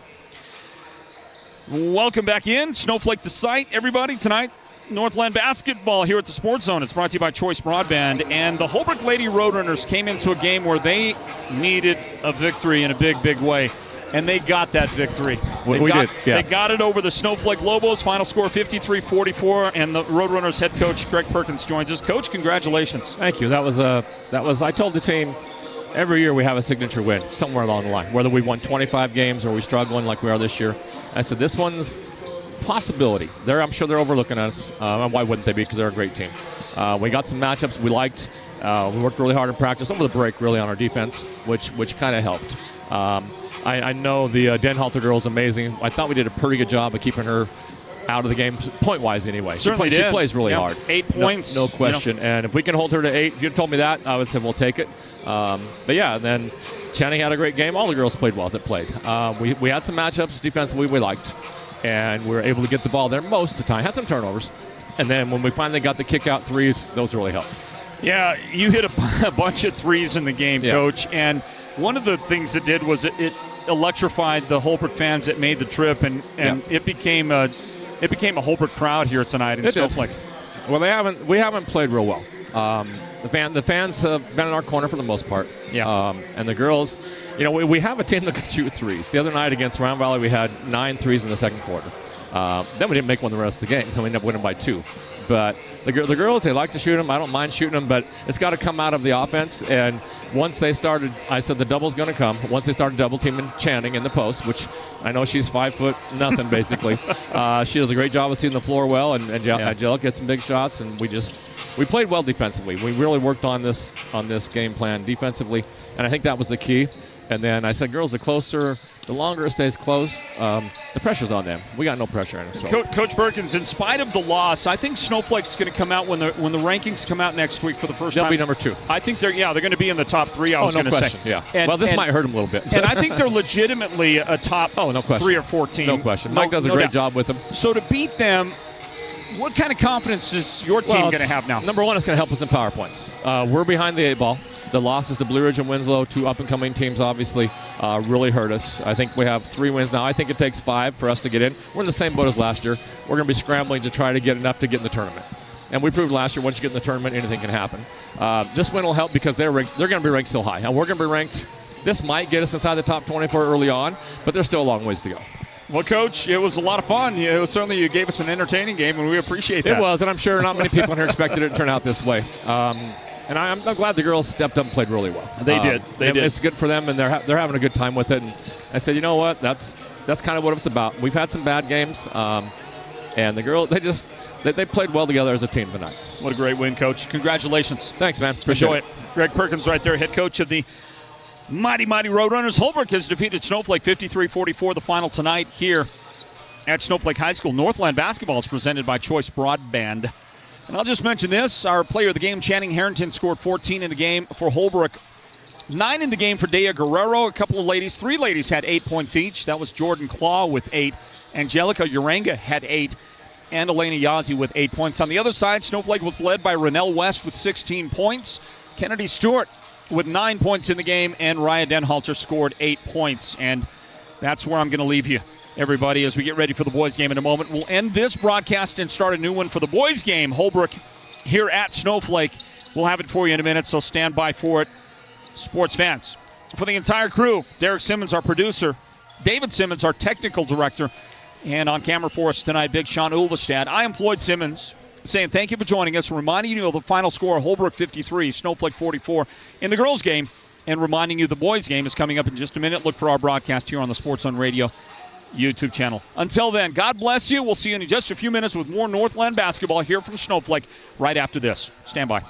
Welcome back in. Snowflake the site, everybody, tonight. Northland basketball here at the Sports Zone. It's brought to you by Choice Broadband. And the Holbrook Lady Roadrunners came into a game where they needed a victory in a big, big way. And they got that victory. We did, yeah. They got it over the Snowflake Lobos. Final score 53-44. And the Roadrunners head coach, Greg Perkins, joins us. Coach, congratulations. Thank you. That was I told the team, every year we have a signature win somewhere along the line, whether we won 25 games or we're struggling like we are this year. I said, this one's possibility. I'm sure they're overlooking us. Why wouldn't they be? Because they're a great team. We got some matchups we liked. We worked really hard in practice over the break, really, on our defense, which kind of helped. I know the Denhalter girl is amazing. I thought we did a pretty good job of keeping her out of the game, point-wise anyway. Certainly she plays really hard. 8 points. No question. And if we can hold her to 8, if you told me that, I would say we'll take it. But yeah, then Channing had a great game. All the girls played well that played. We had some matchups defensively we liked, and we were able to get the ball there most of the time. Had some turnovers. And then when we finally got the kick-out threes, those really helped. Yeah, you hit a bunch of threes in the game, Coach. And one of the things it did was it electrified the Holbrook fans that made the trip, and it became a Holbrook crowd here tonight in Snowflake. Well, we haven't played real well. The fans have been in our corner for the most part. Yeah. And the girls, we have a team that can shoot threes. The other night against Round Valley, we had 9 threes in the second quarter. Then we didn't make one the rest of the game. We ended up winning by 2. But the girls, they like to shoot them. I don't mind shooting them, but it's got to come out of the offense. And once they started, I said the double's going to come. Once they started double teaming Channing in the post, which I know she's 5'0" basically. She does a great job of seeing the floor well, and Angelica gets some big shots, and we played well defensively. We really worked on this game plan defensively, and I think that was the key. And then I said, girls, the longer it stays close, the pressure's on them. We got no pressure on us. So. Coach Perkins, in spite of the loss, I think Snowflake's going to come out when the rankings come out next week for the first time. They'll be number 2. I think they're going to be in the top 3. I was going to say. Yeah. Well, this might hurt them a little bit. And I think they're legitimately a top 3 or 4 team. No question. Mike does a great job with them. So to beat them, what kind of confidence is your team going to have now? Number 1, it's going to help us in power points. We're behind the 8 ball. The losses to Blue Ridge and Winslow, 2 up-and-coming teams, obviously, really hurt us. I think we have 3 wins now. I think it takes 5 for us to get in. We're in the same boat as last year. We're going to be scrambling to try to get enough to get in the tournament. And we proved last year, once you get in the tournament, anything can happen. This win will help because they're going to be ranked so high. And we're going to be ranked. This might get us inside the top 24 early on, but there's still a long ways to go. Well, Coach, it was a lot of fun. Certainly you gave us an entertaining game, and we appreciate that. It was, and I'm sure not many people in here expected it to turn out this way. And I'm glad the girls stepped up and played really well. They did. They did. It's good for them, and they're having a good time with it. And I said, you know what? That's kind of what it's about. We've had some bad games, and the girls they played well together as a team tonight. What a great win, Coach! Congratulations. Thanks, man. Appreciate it. Greg Perkins, right there, head coach of the mighty Roadrunners. Holbrook has defeated Snowflake 53-44. The final tonight here at Snowflake High School. Northland basketball is presented by Choice Broadband. And I'll just mention this. Our player of the game, Channing Harrington, scored 14 in the game for Holbrook. 9 in the game for Dea Guerrero. A couple of ladies, 3 ladies had 8 points each. That was Jordan Claw with 8. Angelica Uranga had 8. And Elena Yazzie with 8 points. On the other side, Snowflake was led by Renelle West with 16 points. Kennedy Stewart with 9 points in the game. And Raya Denhalter scored 8 points. And that's where I'm going to leave you, everybody, as we get ready for the boys' game in a moment. We'll end this broadcast and start a new one for the boys' game. Holbrook here at Snowflake. We'll have it for you in a minute, so stand by for it, sports fans. For the entire crew, Derek Simmons, our producer, David Simmons, our technical director, and on camera for us tonight, Big Sean Ulvestad. I am Floyd Simmons, saying thank you for joining us, reminding you of the final score, Holbrook 53, Snowflake 44 in the girls' game, and reminding you the boys' game is coming up in just a minute. Look for our broadcast here on the Sports Zone Radio YouTube channel. Until then, God bless you. We'll see you in just a few minutes with more Northland basketball here from Snowflake right after this. Stand by.